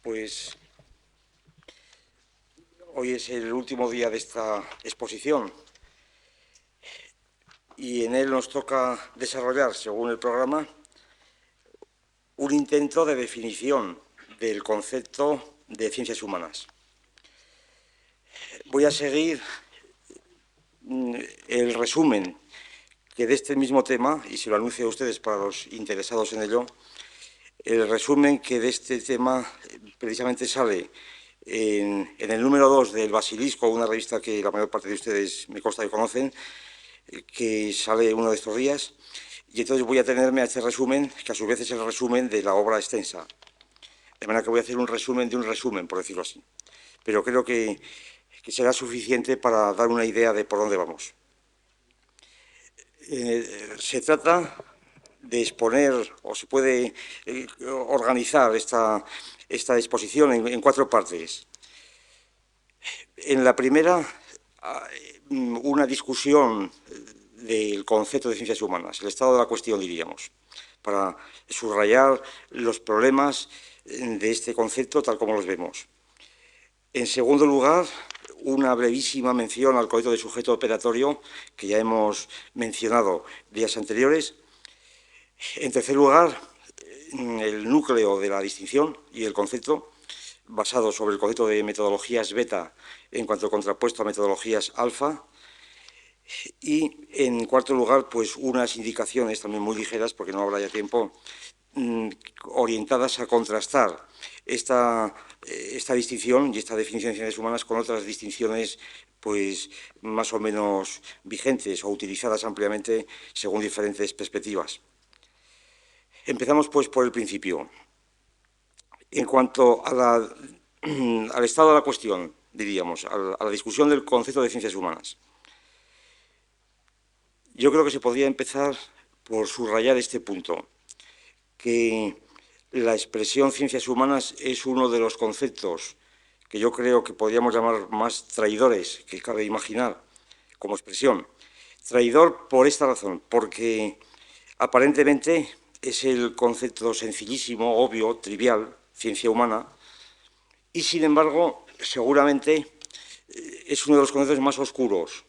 Pues hoy es el último día de esta exposición y en él nos toca desarrollar, según el programa, un intento de definición del concepto de ciencias humanas. Voy a seguir el resumen que de este mismo tema, y se lo anuncio a ustedes para los interesados en ello, el resumen que de este tema precisamente sale en el número 2 del Basilisco, una revista que la mayor parte de ustedes me consta que conocen, que sale uno de estos días, y entonces voy a tenerme a este resumen, que a su vez es el resumen de la obra extensa. De manera que voy a hacer un resumen de un resumen, por decirlo así. Pero creo que será suficiente para dar una idea de por dónde vamos. Se trata de exponer, o se puede organizar esta exposición en 4 partes. En la primera, una discusión del concepto de ciencias humanas, el estado de la cuestión, diríamos, para subrayar los problemas de este concepto tal como los vemos. En segundo lugar, una brevísima mención al concepto de sujeto operatorio, que ya hemos mencionado días anteriores. En tercer lugar, el núcleo de la distinción y el concepto, basado sobre el concepto de metodologías beta en cuanto contrapuesto a metodologías alfa. Y, en cuarto lugar, pues unas indicaciones también muy ligeras, porque no habrá ya tiempo, orientadas a contrastar esta distinción y esta definición de ciencias humanas con otras distinciones pues más o menos vigentes o utilizadas ampliamente según diferentes perspectivas. Empezamos pues por el principio. En cuanto a al estado de la cuestión, diríamos, a la discusión del concepto de ciencias humanas, yo creo que se podría empezar por subrayar este punto, que la expresión ciencias humanas es uno de los conceptos que yo creo que podríamos llamar más traidores que cabe imaginar como expresión. Traidor por esta razón, porque aparentemente es el concepto sencillísimo, obvio, trivial, ciencia humana, y sin embargo, seguramente es uno de los conceptos más oscuros,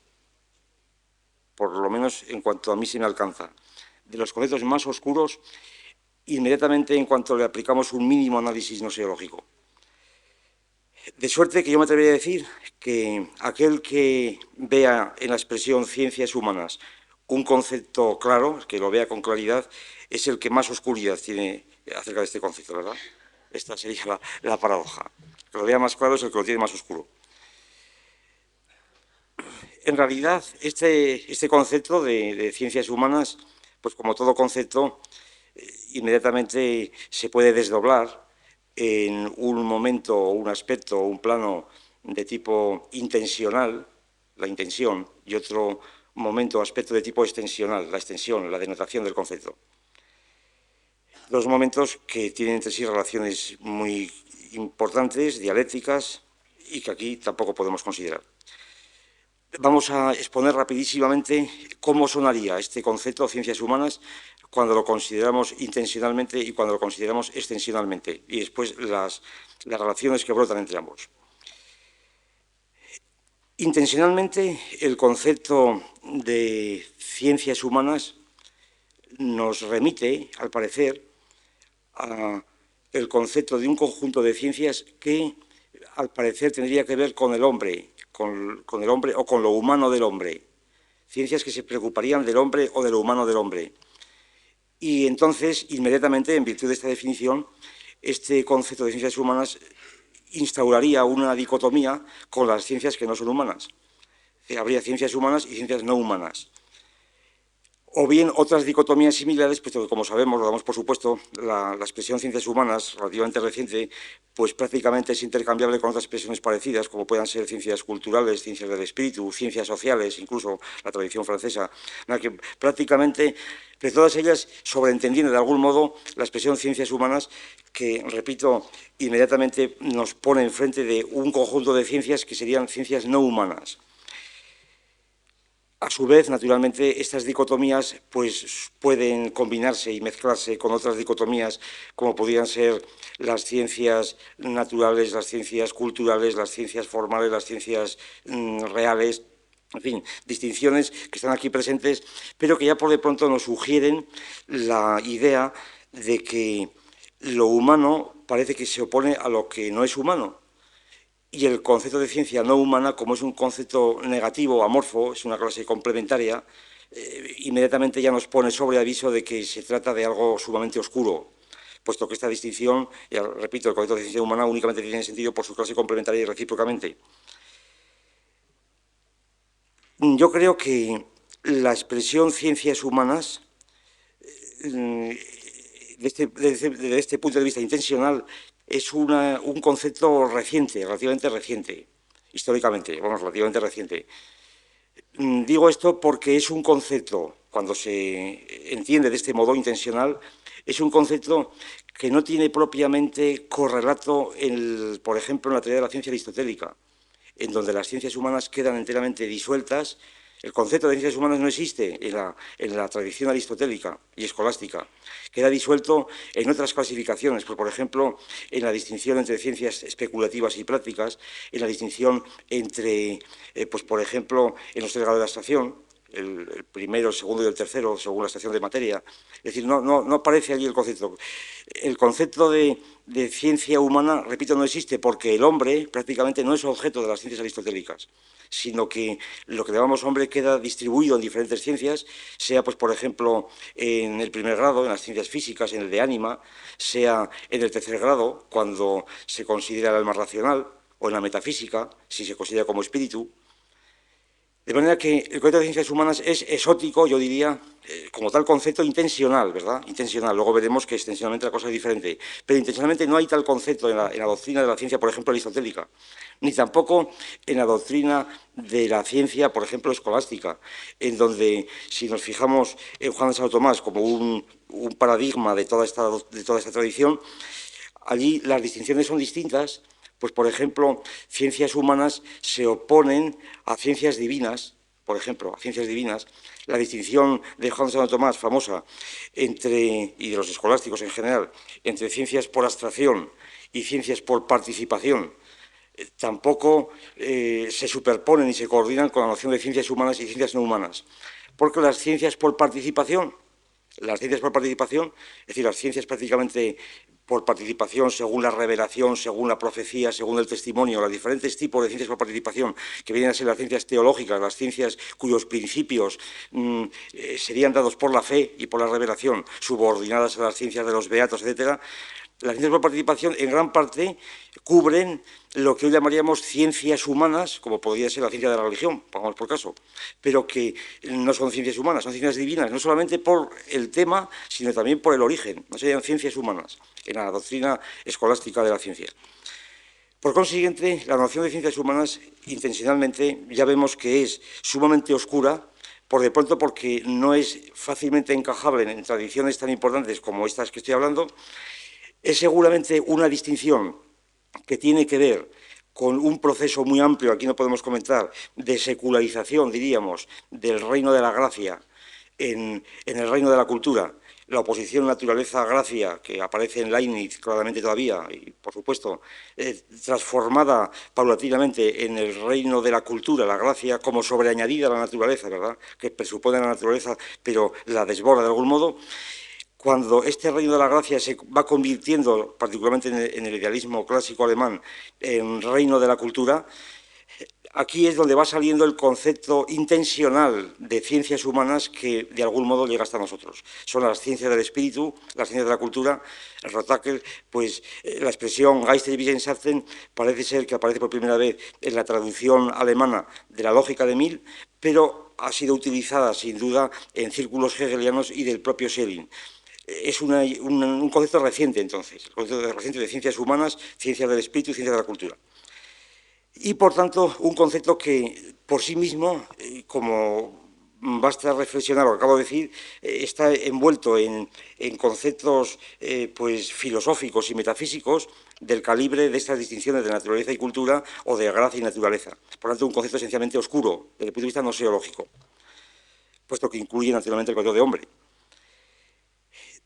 por lo menos en cuanto a mí se me alcanza, de los conceptos más oscuros inmediatamente en cuanto le aplicamos un mínimo análisis noseológico. De suerte que yo me atrevería a decir que aquel que vea en la expresión ciencias humanas un concepto claro, que lo vea con claridad, es el que más oscuridad tiene acerca de este concepto, ¿verdad? Esta sería la paradoja. El que lo vea más claro es el que lo tiene más oscuro. En realidad, este concepto de ciencias humanas, pues como todo concepto, inmediatamente se puede desdoblar en un momento, un aspecto, un plano de tipo intencional, la intención, y otro momento, aspecto de tipo extensional, la extensión, la denotación del concepto. Dos momentos que tienen entre sí relaciones muy importantes, dialécticas, y que aquí tampoco podemos considerar. Vamos a exponer rapidísimamente cómo sonaría este concepto de ciencias humanas cuando lo consideramos intencionalmente y cuando lo consideramos extensionalmente, y después las relaciones que brotan entre ambos. Intencionalmente, el concepto de ciencias humanas nos remite, al parecer, al concepto de un conjunto de ciencias que, al parecer, tendría que ver con el hombre, con el hombre o con lo humano del hombre. Ciencias que se preocuparían del hombre o de lo humano del hombre. Y entonces, inmediatamente, en virtud de esta definición, este concepto de ciencias humanas instauraría una dicotomía con las ciencias que no son humanas. Habría ciencias humanas y ciencias no humanas. O bien otras dicotomías similares, puesto que, como sabemos, lo damos por supuesto, la expresión ciencias humanas, relativamente reciente, pues prácticamente es intercambiable con otras expresiones parecidas, como puedan ser ciencias culturales, ciencias del espíritu, ciencias sociales, incluso la tradición francesa, que prácticamente, de todas ellas, sobreentiende de algún modo la expresión ciencias humanas, que, repito, inmediatamente nos pone enfrente de un conjunto de ciencias que serían ciencias no humanas. A su vez, naturalmente, estas dicotomías pues, pueden combinarse y mezclarse con otras dicotomías, como podrían ser las ciencias naturales, las ciencias culturales, las ciencias formales, las ciencias reales, en fin, distinciones que están aquí presentes, pero que ya por de pronto nos sugieren la idea de que lo humano parece que se opone a lo que no es humano. Y el concepto de ciencia no humana, como es un concepto negativo, amorfo, es una clase complementaria, inmediatamente ya nos pone sobre aviso de que se trata de algo sumamente oscuro, puesto que esta distinción, ya repito, el concepto de ciencia humana únicamente tiene sentido por su clase complementaria y recíprocamente. Yo creo que la expresión ciencias humanas, desde este punto de vista intencional, es un concepto reciente, relativamente reciente, históricamente, vamos, relativamente reciente. Digo esto porque es un concepto, cuando se entiende de este modo intencional, es un concepto que no tiene propiamente correlato, por ejemplo, en la teoría de la ciencia aristotélica, en donde las ciencias humanas quedan enteramente disueltas. El concepto de ciencias humanas no existe en la tradición aristotélica y escolástica. Queda disuelto en otras clasificaciones, pues, por ejemplo, en la distinción entre ciencias especulativas y prácticas, en la distinción entre, pues, por ejemplo, en los tres grados de abstracción, el primero, el segundo y el tercero, según la estación de materia. Es decir, no aparece allí el concepto. El concepto de ciencia humana, repito, no existe porque el hombre prácticamente no es objeto de las ciencias aristotélicas, sino que lo que llamamos hombre queda distribuido en diferentes ciencias, sea, pues, por ejemplo, en el primer grado, en las ciencias físicas, en el de ánima, sea en el tercer grado, cuando se considera el alma racional, o en la metafísica, si se considera como espíritu. De manera que el concepto de ciencias humanas es exótico, yo diría, como tal concepto intencional, ¿verdad? Intencional. Luego veremos que extensionalmente la cosa es diferente. Pero intencionalmente no hay tal concepto en la doctrina de la ciencia, por ejemplo, aristotélica, ni tampoco en la doctrina de la ciencia, por ejemplo, escolástica, en donde, si nos fijamos en Juan de Santo Tomás como un paradigma de toda esta tradición, allí las distinciones son distintas. Pues, por ejemplo, ciencias humanas se oponen a ciencias divinas, por ejemplo, a ciencias divinas. La distinción de Juan de Santo Tomás, famosa, y de los escolásticos en general, entre ciencias por abstracción y ciencias por participación, tampoco se superponen y se coordinan con la noción de ciencias humanas y ciencias no humanas. Porque las ciencias por participación, es decir, las ciencias prácticamente por participación, según la revelación, según la profecía, según el testimonio, los diferentes tipos de ciencias por participación, que vienen a ser las ciencias teológicas, las ciencias cuyos principios serían dados por la fe y por la revelación, subordinadas a las ciencias de los beatos, etcétera. Las ciencias por participación, en gran parte, cubren lo que hoy llamaríamos ciencias humanas, como podría ser la ciencia de la religión, pongamos por caso, pero que no son ciencias humanas, son ciencias divinas, no solamente por el tema, sino también por el origen, no serían ciencias humanas, en la doctrina escolástica de la ciencia. Por consiguiente, la noción de ciencias humanas, intencionalmente, ya vemos que es sumamente oscura, por de pronto porque no es fácilmente encajable en tradiciones tan importantes como estas que estoy hablando. Es seguramente una distinción que tiene que ver con un proceso muy amplio, aquí no podemos comentar, de secularización, diríamos, del reino de la gracia en el reino de la cultura. La oposición naturaleza-gracia, que aparece en Leibniz claramente todavía, y por supuesto, transformada paulatinamente en el reino de la cultura, la gracia como sobreañadida a la naturaleza, ¿verdad?, que presupone la naturaleza, pero la desborda de algún modo. Cuando este reino de la gracia se va convirtiendo, particularmente en el idealismo clásico alemán, en reino de la cultura, aquí es donde va saliendo el concepto intencional de ciencias humanas que de algún modo llega hasta nosotros. Son las ciencias del espíritu, las ciencias de la cultura. Rotacker, pues la expresión Geist der Wissenschaften parece ser que aparece por primera vez en la traducción alemana de la lógica de Mill, pero ha sido utilizada sin duda en círculos hegelianos y del propio Schelling. Es un concepto reciente, entonces, el concepto reciente de ciencias humanas, ciencias del espíritu y ciencias de la cultura. Y, por tanto, un concepto que, por sí mismo, como basta reflexionar lo que acabo de decir, está envuelto en conceptos pues, filosóficos y metafísicos del calibre de estas distinciones de naturaleza y cultura o de gracia y naturaleza. Por tanto, un concepto esencialmente oscuro, desde el punto de vista noseológico. puesto que incluye naturalmente el concepto de hombre.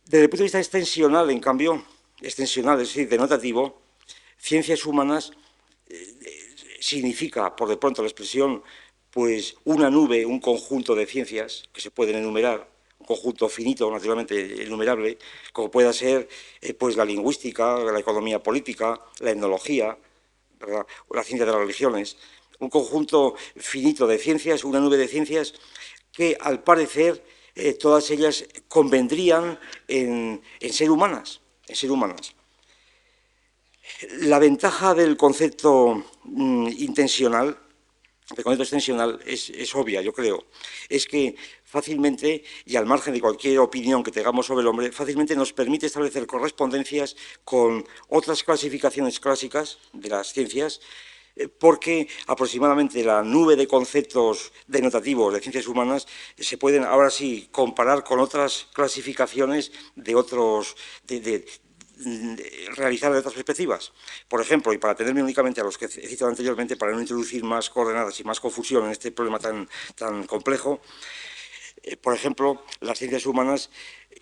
Desde el punto de vista extensional, en cambio, extensional, es decir, denotativo, ciencias humanas significa, por de pronto, la expresión, pues una nube, un conjunto de ciencias que se pueden enumerar, un conjunto finito, naturalmente enumerable, como pueda ser pues la lingüística, la economía política, la etnología, ¿verdad?, la ciencia de las religiones, un conjunto finito de ciencias, una nube de ciencias que, al parecer, todas ellas convendrían en ser humanas, en ser humanas. La ventaja del concepto intencional, del concepto extensional, es obvia, yo creo. Es que fácilmente, y al margen de cualquier opinión que tengamos sobre el hombre, fácilmente nos permite establecer correspondencias con otras clasificaciones clásicas de las ciencias, porque aproximadamente la nube de conceptos denotativos de ciencias humanas se pueden ahora sí comparar con otras clasificaciones de otros, realizar de otras perspectivas. Por ejemplo, y para atenderme únicamente a los que he citado anteriormente, para no introducir más coordenadas y más confusión en este problema tan complejo, por ejemplo, las ciencias humanas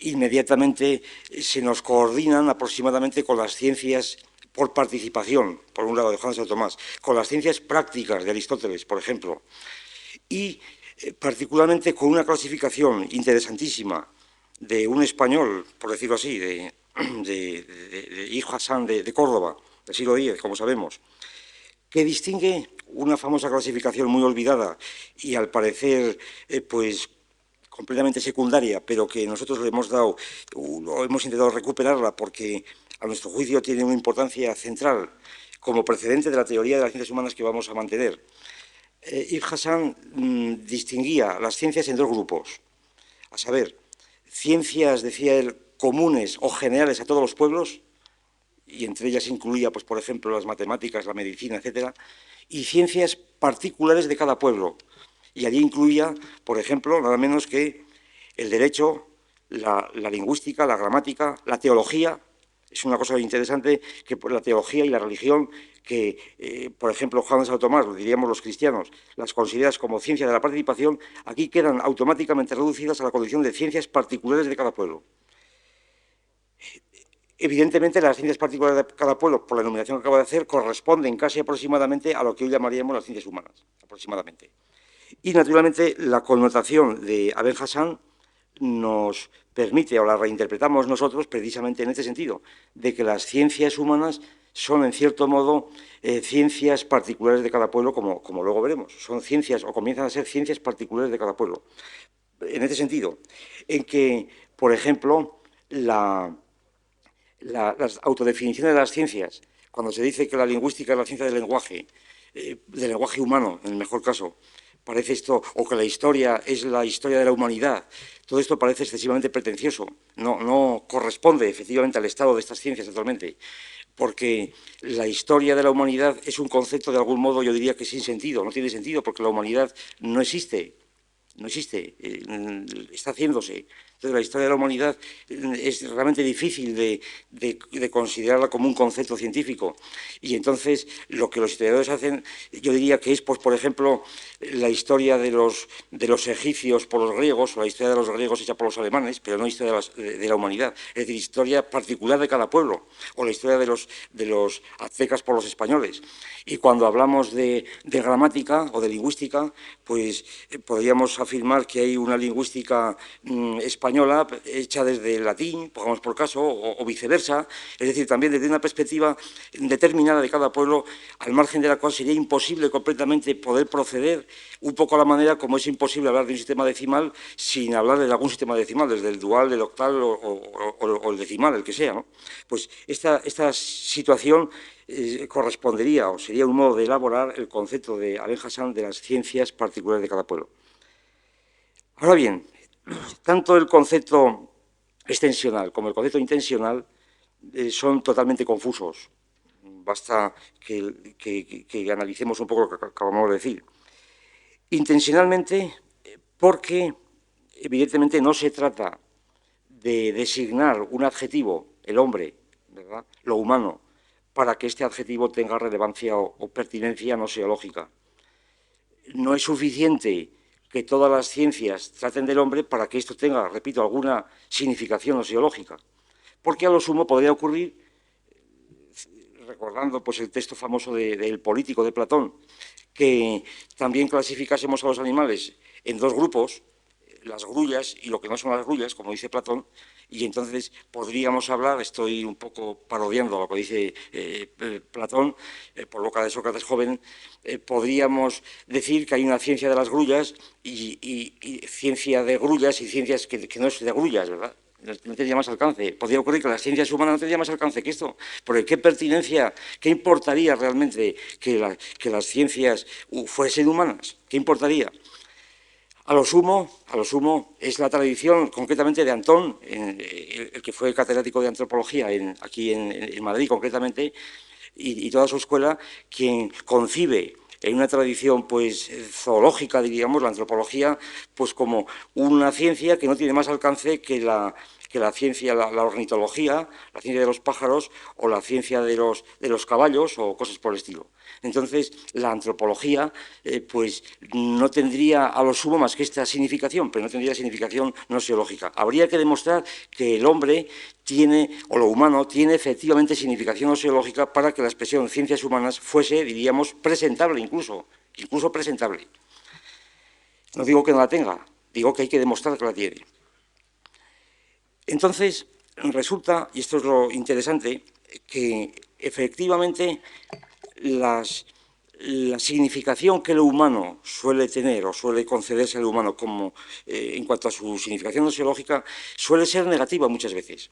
inmediatamente se nos coordinan aproximadamente con las ciencias por participación, por un lado de Juan Santo Tomás, con las ciencias prácticas de Aristóteles, por ejemplo, y particularmente con una clasificación interesantísima de un español, por decirlo así, de Ibn Hassan de Córdoba, del siglo X, como sabemos, que distingue una famosa clasificación muy olvidada y al parecer pues completamente secundaria, pero que nosotros le hemos dado, o hemos intentado recuperarla porque a nuestro juicio tiene una importancia central como precedente de la teoría de las ciencias humanas que vamos a mantener. Ibn Hassan distinguía las ciencias en dos grupos, a saber, ciencias, decía él, comunes o generales a todos los pueblos, y entre ellas incluía, pues, por ejemplo, las matemáticas, la medicina, etcétera, y ciencias particulares de cada pueblo. Y allí incluía, por ejemplo, nada menos que el derecho, la lingüística, la gramática, la teología. Es una cosa interesante que la teología y la religión, que, por ejemplo, Juan de Santo Tomás, lo diríamos los cristianos, las consideras como ciencia de la participación, aquí quedan automáticamente reducidas a la condición de ciencias particulares de cada pueblo. Evidentemente, las ciencias particulares de cada pueblo, por la enumeración que acabo de hacer, corresponden casi aproximadamente a lo que hoy llamaríamos las ciencias humanas, aproximadamente. Y, naturalmente, la connotación de Ibn Hassan nos permite, o la reinterpretamos nosotros, precisamente en este sentido, de que las ciencias humanas son, en cierto modo, ciencias particulares de cada pueblo, como luego veremos. Son ciencias, o comienzan a ser ciencias particulares de cada pueblo. En este sentido, en que, por ejemplo, las autodefiniciones de las ciencias, cuando se dice que la lingüística es la ciencia del lenguaje humano, en el mejor caso, parece esto, o que la historia es la historia de la humanidad, todo esto parece excesivamente pretencioso, no corresponde efectivamente al estado de estas ciencias actualmente, porque la historia de la humanidad es un concepto de algún modo, yo diría que sin sentido, no tiene sentido, porque la humanidad no existe, está haciéndose. Entonces, la historia de la humanidad es realmente difícil de considerarla como un concepto científico. Y entonces, lo que los historiadores hacen, yo diría que es, pues, por ejemplo, la historia de los egipcios por los griegos, o la historia de los griegos hecha por los alemanes, pero no historia de la humanidad. Es decir, historia particular de cada pueblo, o la historia de los aztecas por los españoles. Y cuando hablamos de gramática o de lingüística, pues podríamos afirmar que hay una lingüística española hecha desde el latín, pongamos por caso, o viceversa, es decir, también desde una perspectiva determinada de cada pueblo, al margen de la cual sería imposible completamente poder proceder, un poco a la manera como es imposible hablar de un sistema decimal sin hablar de algún sistema decimal, desde el dual, el octal o el decimal, el que sea, ¿no? Pues esta situación correspondería o sería un modo de elaborar el concepto de Ibn Hassan de las ciencias particulares de cada pueblo. Ahora bien, tanto el concepto extensional como el concepto intencional son totalmente confusos. Basta que analicemos un poco lo que acabamos de decir. Intencionalmente, porque evidentemente no se trata de designar un adjetivo, el hombre, ¿verdad?, lo humano, para que este adjetivo tenga relevancia o pertinencia no seológica. No es suficiente que todas las ciencias traten del hombre para que esto tenga, repito, alguna significación osiológica. Porque a lo sumo podría ocurrir, recordando pues, el texto famoso del Político de Platón, que también clasificásemos a los animales en dos grupos, las grullas y lo que no son las grullas, como dice Platón, y entonces podríamos hablar, estoy un poco parodiando lo que dice Platón, por boca de Sócrates joven, podríamos decir que hay una ciencia de las grullas y ciencia de grullas y ciencias que no es de grullas, ¿verdad? No tendría más alcance. Podría ocurrir que las ciencias humanas no tendrían más alcance que esto. Porque qué pertinencia, qué importaría realmente que las ciencias fuesen humanas. ¿Qué importaría? A lo sumo, es la tradición, concretamente de Antón, el que fue catedrático de antropología aquí en Madrid, concretamente, y toda su escuela, quien concibe en una tradición pues zoológica, diríamos, la antropología, pues como una ciencia que no tiene más alcance que la ciencia, la ornitología, la ciencia de los pájaros o la ciencia de los caballos o cosas por el estilo. Entonces, la antropología pues no tendría a lo sumo más que esta significación, pero no tendría significación nosiológica. Habría que demostrar que el hombre tiene, o lo humano, tiene efectivamente significación nosiológica para que la expresión ciencias humanas fuese, diríamos, presentable incluso presentable. No digo que no la tenga, digo que hay que demostrar que la tiene. Entonces, resulta, y esto es lo interesante, que efectivamente la significación que lo humano suele tener o suele concederse al humano como en cuanto a su significación nosiológica suele ser negativa muchas veces.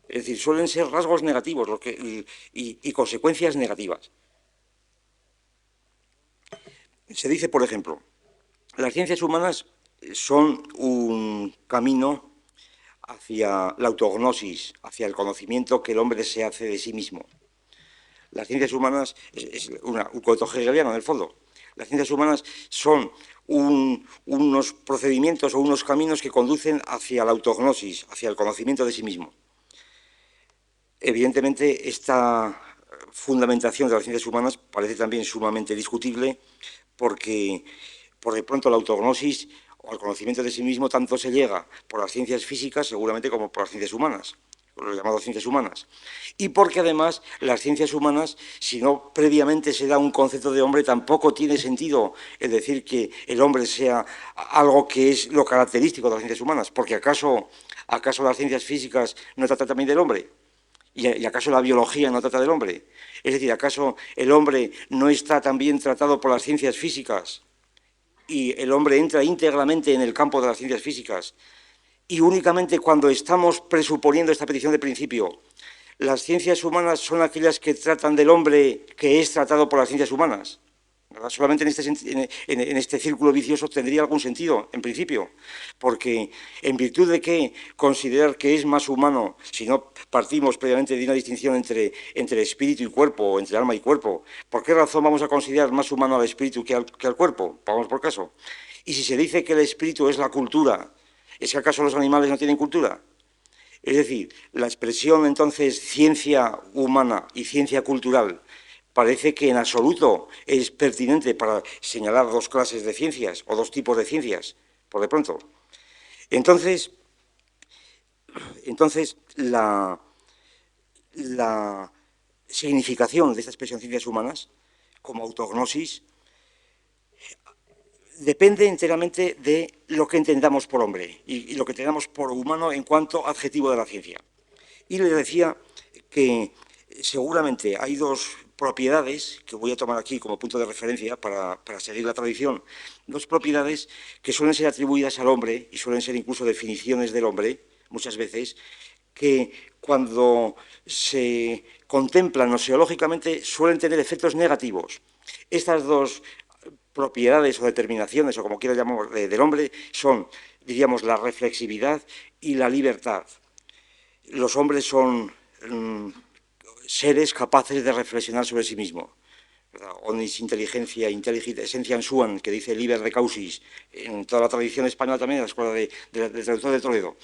Es decir, suelen ser rasgos negativos y consecuencias negativas. Se dice, por ejemplo, las ciencias humanas son un camino hacia la autognosis, hacia el conocimiento que el hombre se hace de sí mismo. Las ciencias humanas es un cuento hegeliano, en el fondo. Las ciencias humanas son unos procedimientos o unos caminos que conducen hacia la autognosis, hacia el conocimiento de sí mismo. Evidentemente, esta fundamentación de las ciencias humanas parece también sumamente discutible porque, por de pronto, la autognosis o al conocimiento de sí mismo tanto se llega por las ciencias físicas, seguramente, como por las ciencias humanas, lo llamado ciencias humanas. Y porque, además, las ciencias humanas, si no previamente se da un concepto de hombre, tampoco tiene sentido el decir que el hombre sea algo que es lo característico de las ciencias humanas, porque ¿acaso las ciencias físicas no tratan también del hombre? ¿Y acaso la biología no trata del hombre? Es decir, ¿acaso el hombre no está también tratado por las ciencias físicas? Y el hombre entra íntegramente en el campo de las ciencias físicas. Y únicamente cuando estamos presuponiendo esta petición de principio, las ciencias humanas son aquellas que tratan del hombre que es tratado por las ciencias humanas. ¿Verdad? Solamente en este círculo vicioso tendría algún sentido, en principio, porque en virtud de que considerar que es más humano, si no partimos previamente de una distinción entre espíritu y cuerpo, o entre alma y cuerpo, ¿por qué razón vamos a considerar más humano al espíritu que al cuerpo? Vamos por caso. Y si se dice que el espíritu es la cultura, ¿es que acaso los animales no tienen cultura? Es decir, la expresión entonces ciencia humana y ciencia cultural parece que en absoluto es pertinente para señalar dos clases de ciencias o dos tipos de ciencias, por de pronto. Entonces la significación de esta expresión ciencias humanas como autognosis depende enteramente de lo que entendamos por hombre y lo que entendamos por humano en cuanto adjetivo de la ciencia. Y le decía que seguramente hay dos propiedades, que voy a tomar aquí como punto de referencia para seguir la tradición, dos propiedades que suelen ser atribuidas al hombre y suelen ser incluso definiciones del hombre, muchas veces, que cuando se contemplan noseológicamente suelen tener efectos negativos. Estas dos propiedades o determinaciones, o como quiera llamar, del hombre, son, diríamos, la reflexividad y la libertad. Los hombres son seres capaces de reflexionar sobre sí mismos. Omnis inteligencia, intelligit essentiam suam, que dice Liber de Causis, en toda la tradición española también, en la escuela del traductor de Toledo.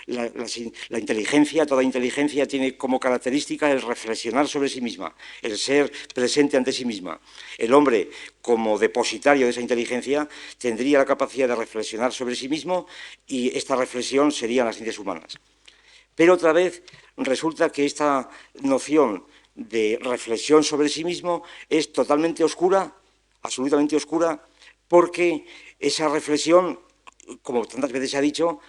La inteligencia, toda inteligencia tiene como característica el reflexionar sobre sí misma, el ser presente ante sí misma. El hombre, como depositario de esa inteligencia, tendría la capacidad de reflexionar sobre sí mismo y esta reflexión serían las ciencias humanas. Pero otra vez resulta que esta noción de reflexión sobre sí mismo es totalmente oscura, absolutamente oscura, porque esa reflexión, como tantas veces se ha dicho,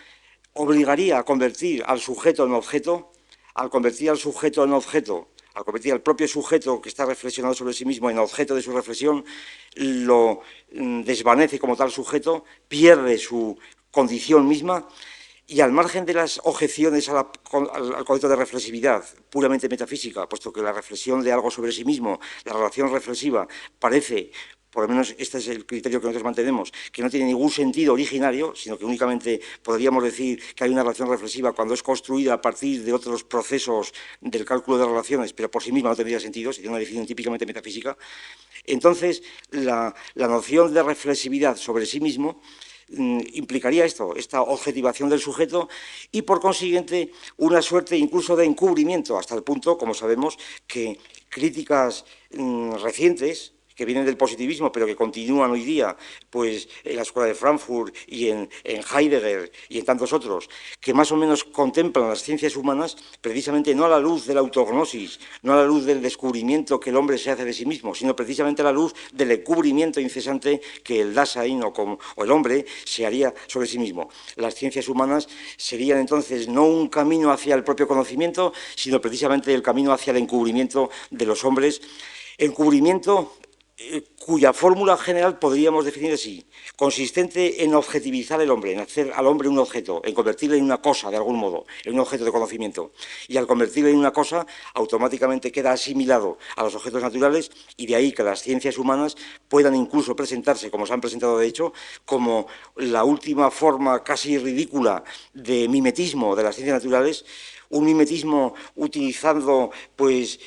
obligaría a convertir al sujeto en objeto, al convertir al sujeto en objeto, al convertir al propio sujeto que está reflexionando sobre sí mismo en objeto de su reflexión, lo desvanece como tal sujeto, pierde su condición misma. Y al margen de las objeciones al concepto de reflexividad puramente metafísica, puesto que la reflexión de algo sobre sí mismo, la relación reflexiva, parece, por lo menos este es el criterio que nosotros mantenemos, que no tiene ningún sentido originario, sino que únicamente podríamos decir que hay una relación reflexiva cuando es construida a partir de otros procesos del cálculo de relaciones, pero por sí misma no tendría sentido, sería una definición típicamente metafísica. Entonces, la noción de reflexividad sobre sí mismo implicaría esto, esta objetivación del sujeto y, por consiguiente, una suerte incluso de encubrimiento, hasta el punto, como sabemos, que críticas recientes, que vienen del positivismo, pero que continúan hoy día pues, en la Escuela de Frankfurt y en Heidegger y en tantos otros, que más o menos contemplan las ciencias humanas precisamente no a la luz de la autognosis, no a la luz del descubrimiento que el hombre se hace de sí mismo, sino precisamente a la luz del encubrimiento incesante que el Dasein o el hombre se haría sobre sí mismo. Las ciencias humanas serían entonces no un camino hacia el propio conocimiento, sino precisamente el camino hacia el encubrimiento de los hombres, encubrimiento cuya fórmula general podríamos definir así, consistente en objetivizar el hombre, en hacer al hombre un objeto, en convertirle en una cosa, de algún modo, en un objeto de conocimiento. Y al convertirle en una cosa, automáticamente queda asimilado a los objetos naturales y de ahí que las ciencias humanas puedan incluso presentarse, como se han presentado de hecho, como la última forma casi ridícula de mimetismo de las ciencias naturales, un mimetismo utilizando pues,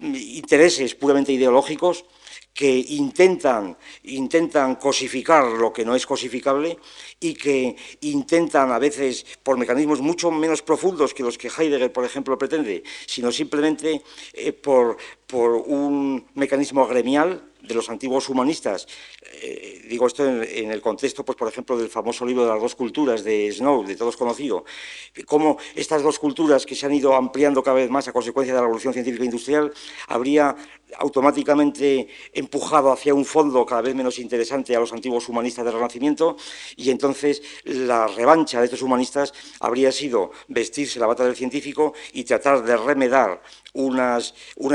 intereses puramente ideológicos, que intentan cosificar lo que no es cosificable y que intentan a veces por mecanismos mucho menos profundos que los que Heidegger, por ejemplo, pretende, sino simplemente por un mecanismo gremial de los antiguos humanistas. Digo esto en el contexto, pues, por ejemplo, del famoso libro de las dos culturas de Snow, de todos conocido, cómo estas dos culturas que se han ido ampliando cada vez más a consecuencia de la revolución científica e industrial habría automáticamente empujado hacia un fondo cada vez menos interesante a los antiguos humanistas del Renacimiento y entonces la revancha de estos humanistas habría sido vestirse la bata del científico y tratar de remedar una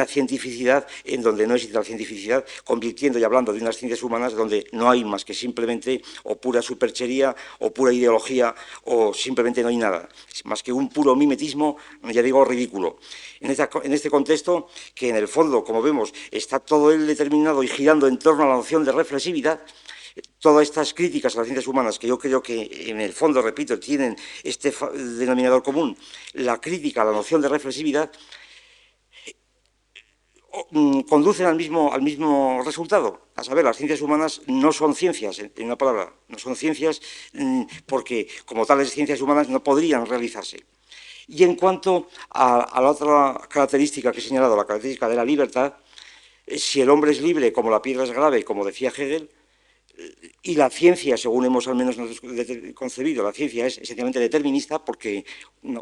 cientificidad en donde no existe la cientificidad, convirtiendo y hablando de unas ciencias humanas donde no hay más que simplemente o pura superchería o pura ideología o simplemente no hay nada, más que un puro mimetismo, ya digo, ridículo. En este contexto, que en el fondo, como vemos, está todo él determinado y girando en torno a la noción de reflexividad, todas estas críticas a las ciencias humanas, que yo creo que en el fondo, repito, tienen este denominador común, la crítica a la noción de reflexividad, conducen al mismo resultado. A saber, las ciencias humanas no son ciencias, en una palabra, no son ciencias porque, como tales ciencias humanas, no podrían realizarse. Y en cuanto a la otra característica que he señalado, la característica de la libertad, si el hombre es libre como la piedra es grave, como decía Hegel, y la ciencia, según hemos al menos concebido, la ciencia es esencialmente determinista porque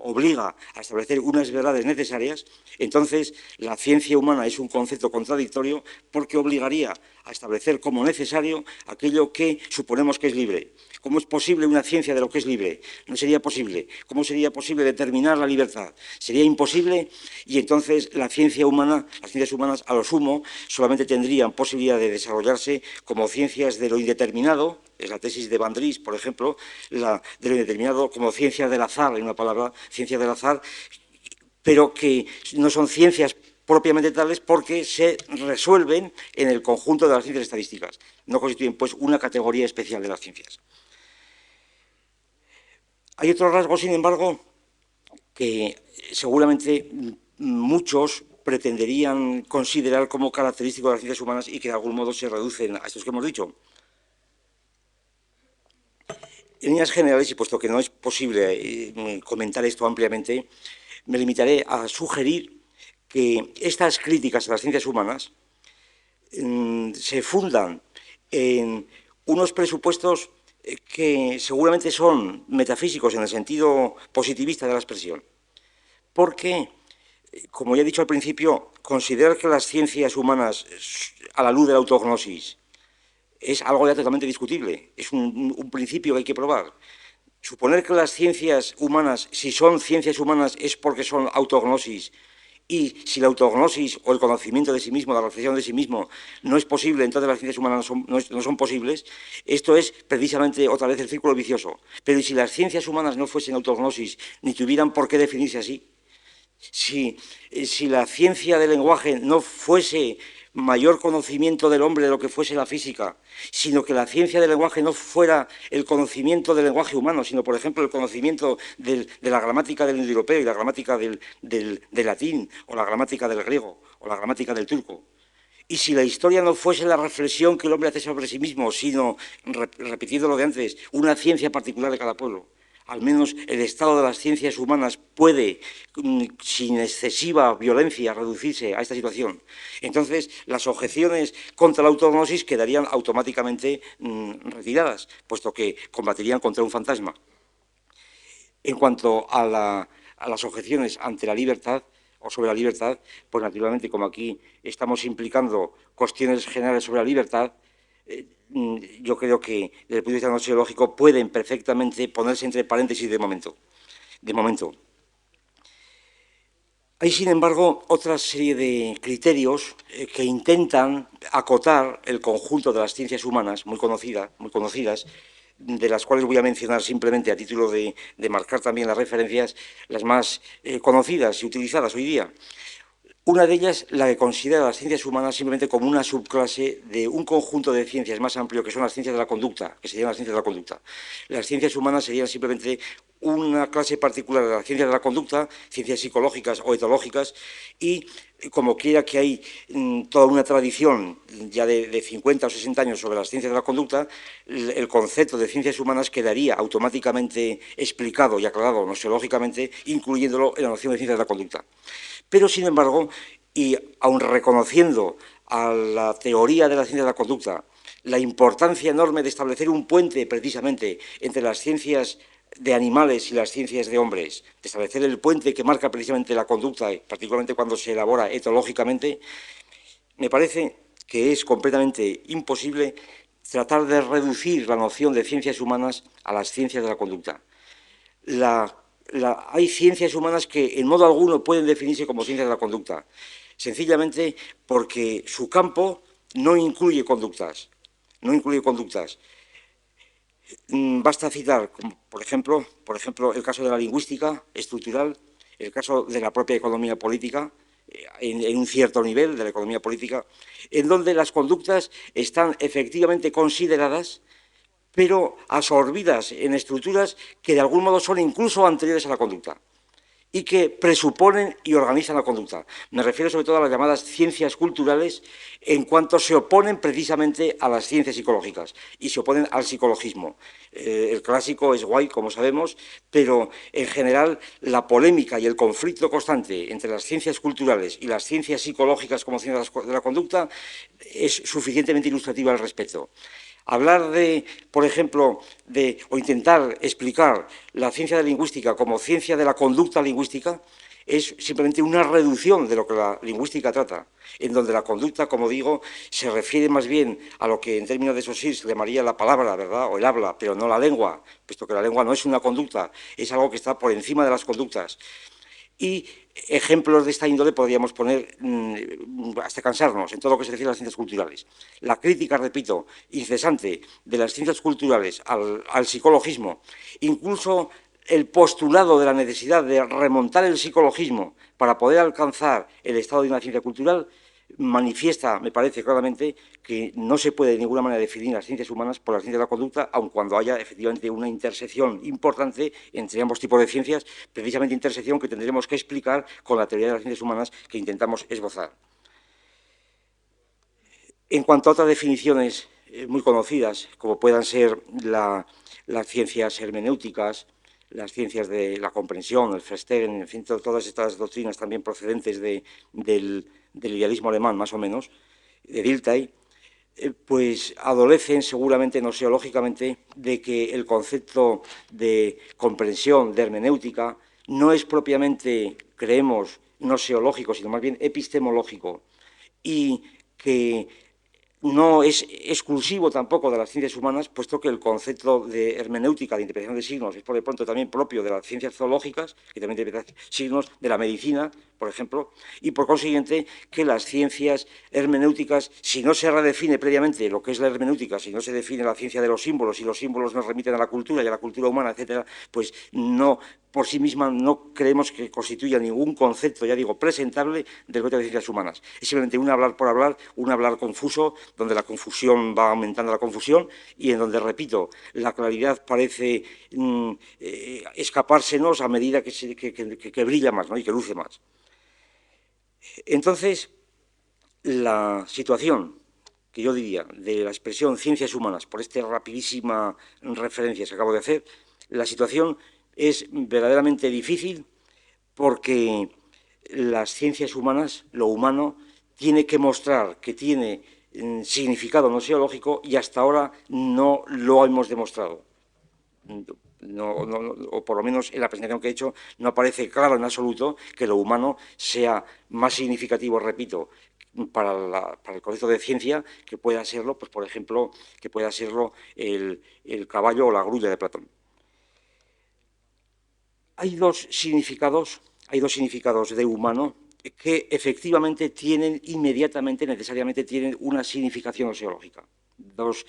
obliga a establecer unas verdades necesarias, entonces la ciencia humana es un concepto contradictorio porque obligaría a establecer como necesario aquello que suponemos que es libre. ¿Cómo es posible una ciencia de lo que es libre? No sería posible. ¿Cómo sería posible determinar la libertad? Sería imposible y entonces la ciencia humana, las ciencias humanas, a lo sumo, solamente tendrían posibilidad de desarrollarse como ciencias de lo indeterminado, es la tesis de Van Dries, por ejemplo, de lo indeterminado como ciencia del azar, en una palabra, ciencia del azar, pero que no son ciencias propiamente tales porque se resuelven en el conjunto de las ciencias estadísticas. No constituyen, pues, una categoría especial de las ciencias. Hay otro rasgo, sin embargo, que seguramente muchos pretenderían considerar como característico de las ciencias humanas y que de algún modo se reducen a estos que hemos dicho. En líneas generales, y puesto que no es posible comentar esto ampliamente, me limitaré a sugerir que estas críticas a las ciencias humanas se fundan en unos presupuestos que seguramente son metafísicos en el sentido positivista de la expresión, porque, como ya he dicho al principio, considerar que las ciencias humanas, a la luz de la autognosis, es algo ya totalmente discutible, es un principio que hay que probar. Suponer que las ciencias humanas, si son ciencias humanas, es porque son autognosis, y si la autognosis o el conocimiento de sí mismo, la reflexión de sí mismo, no es posible, entonces las ciencias humanas no son posibles, esto es precisamente otra vez el círculo vicioso. Pero ¿y si las ciencias humanas no fuesen autognosis, ni tuvieran por qué definirse así? Si la ciencia del lenguaje no fuese mayor conocimiento del hombre de lo que fuese la física, sino que la ciencia del lenguaje no fuera el conocimiento del lenguaje humano, sino, por ejemplo, el conocimiento de la gramática del indoeuropeo y la gramática del latín, o la gramática del griego, o la gramática del turco. Y si la historia no fuese la reflexión que el hombre hace sobre sí mismo, sino, repitiendo lo de antes, una ciencia particular de cada pueblo, al menos el estado de las ciencias humanas puede, sin excesiva violencia, reducirse a esta situación. Entonces, las objeciones contra la autognosis quedarían automáticamente retiradas, puesto que combatirían contra un fantasma. En cuanto a las objeciones ante la libertad, o sobre la libertad, pues naturalmente, como aquí estamos implicando cuestiones generales sobre la libertad, yo creo que desde el punto de vista gnoseológico pueden perfectamente ponerse entre paréntesis de momento. Hay, sin embargo, otra serie de criterios que intentan acotar el conjunto de las ciencias humanas, muy conocidas, de las cuales voy a mencionar simplemente a título de marcar también las referencias, las más conocidas y utilizadas hoy día. Una de ellas, la que considera las ciencias humanas simplemente como una subclase de un conjunto de ciencias más amplio que son las ciencias de la conducta, que serían las ciencias de la conducta. Las ciencias humanas serían simplemente una clase particular de las ciencias de la conducta, ciencias psicológicas o etológicas, y como quiera que hay toda una tradición ya de 50 o 60 años sobre las ciencias de la conducta, el concepto de ciencias humanas quedaría automáticamente explicado y aclarado gnoseológicamente, incluyéndolo en la noción de ciencias de la conducta. Pero, sin embargo, y aun reconociendo a la teoría de la ciencia de la conducta la importancia enorme de establecer un puente, precisamente, entre las ciencias de animales y las ciencias de hombres, de establecer el puente que marca precisamente la conducta, particularmente cuando se elabora etológicamente, me parece que es completamente imposible tratar de reducir la noción de ciencias humanas a las ciencias de la conducta. Hay ciencias humanas que en modo alguno pueden definirse como ciencias de la conducta, sencillamente porque su campo no incluye conductas. Basta citar, por ejemplo, el caso de la lingüística estructural, el caso de la propia economía política, en un cierto nivel de la economía política, en donde las conductas están efectivamente consideradas, pero absorbidas en estructuras que de algún modo son incluso anteriores a la conducta y que presuponen y organizan la conducta. Me refiero sobre todo a las llamadas ciencias culturales, en cuanto se oponen precisamente a las ciencias psicológicas y se oponen al psicologismo. El clásico es White, como sabemos, pero en general la polémica y el conflicto constante entre las ciencias culturales y las ciencias psicológicas como ciencias de la conducta es suficientemente ilustrativa al respecto. Hablar por ejemplo, o intentar explicar la ciencia de la lingüística como ciencia de la conducta lingüística es simplemente una reducción de lo que la lingüística trata, en donde la conducta, como digo, se refiere más bien a lo que en términos de Saussure se llamaría la palabra, ¿verdad?, o el habla, pero no la lengua, puesto que la lengua no es una conducta, es algo que está por encima de las conductas. Y ejemplos de esta índole podríamos poner hasta cansarnos en todo lo que se refiere a las ciencias culturales. La crítica, repito, incesante de las ciencias culturales al psicologismo, incluso el postulado de la necesidad de remontar el psicologismo para poder alcanzar el estado de una ciencia cultural, manifiesta, me parece claramente, que no se puede de ninguna manera definir las ciencias humanas por las ciencias de la conducta, aun cuando haya efectivamente una intersección importante entre ambos tipos de ciencias, precisamente intersección que tendremos que explicar con la teoría de las ciencias humanas que intentamos esbozar. En cuanto a otras definiciones muy conocidas, como puedan ser las ciencias hermenéuticas, las ciencias de la comprensión, el Verstehen, en fin, todas estas doctrinas también procedentes del idealismo alemán, más o menos, de Dilthey, pues adolecen seguramente noseológicamente de que el concepto de comprensión, de hermenéutica, no es propiamente, creemos, noseológico, sino más bien epistemológico, y que no es exclusivo tampoco de las ciencias humanas, puesto que el concepto de hermenéutica, de interpretación de signos, es por de pronto también propio de las ciencias zoológicas, que también interpretan signos, de la medicina, por ejemplo, y por consiguiente que las ciencias hermenéuticas, si no se redefine previamente lo que es la hermenéutica, si no se define la ciencia de los símbolos, y los símbolos nos remiten a la cultura y a la cultura humana, etcétera, pues no, por sí misma no creemos que constituya ningún concepto, ya digo, presentable del concepto de ciencias humanas. Es simplemente un hablar por hablar, un hablar confuso, donde la confusión va aumentando la confusión y en donde, repito, la claridad parece escapársenos a medida que brilla más, ¿no?, y que luce más. Entonces, la situación que yo diría de la expresión ciencias humanas, por esta rapidísima referencia que acabo de hacer, la situación es verdaderamente difícil porque las ciencias humanas, lo humano, tiene que mostrar que tiene significado noseológico y hasta ahora no lo hemos demostrado. O por lo menos en la presentación que he hecho, no parece claro en absoluto que lo humano sea más significativo, repito, para el concepto de ciencia que pueda serlo, pues por ejemplo, que pueda serlo el caballo o la grulla de Platón. Hay dos significados de humano que efectivamente tienen inmediatamente, necesariamente tienen una significación noseológica. Dos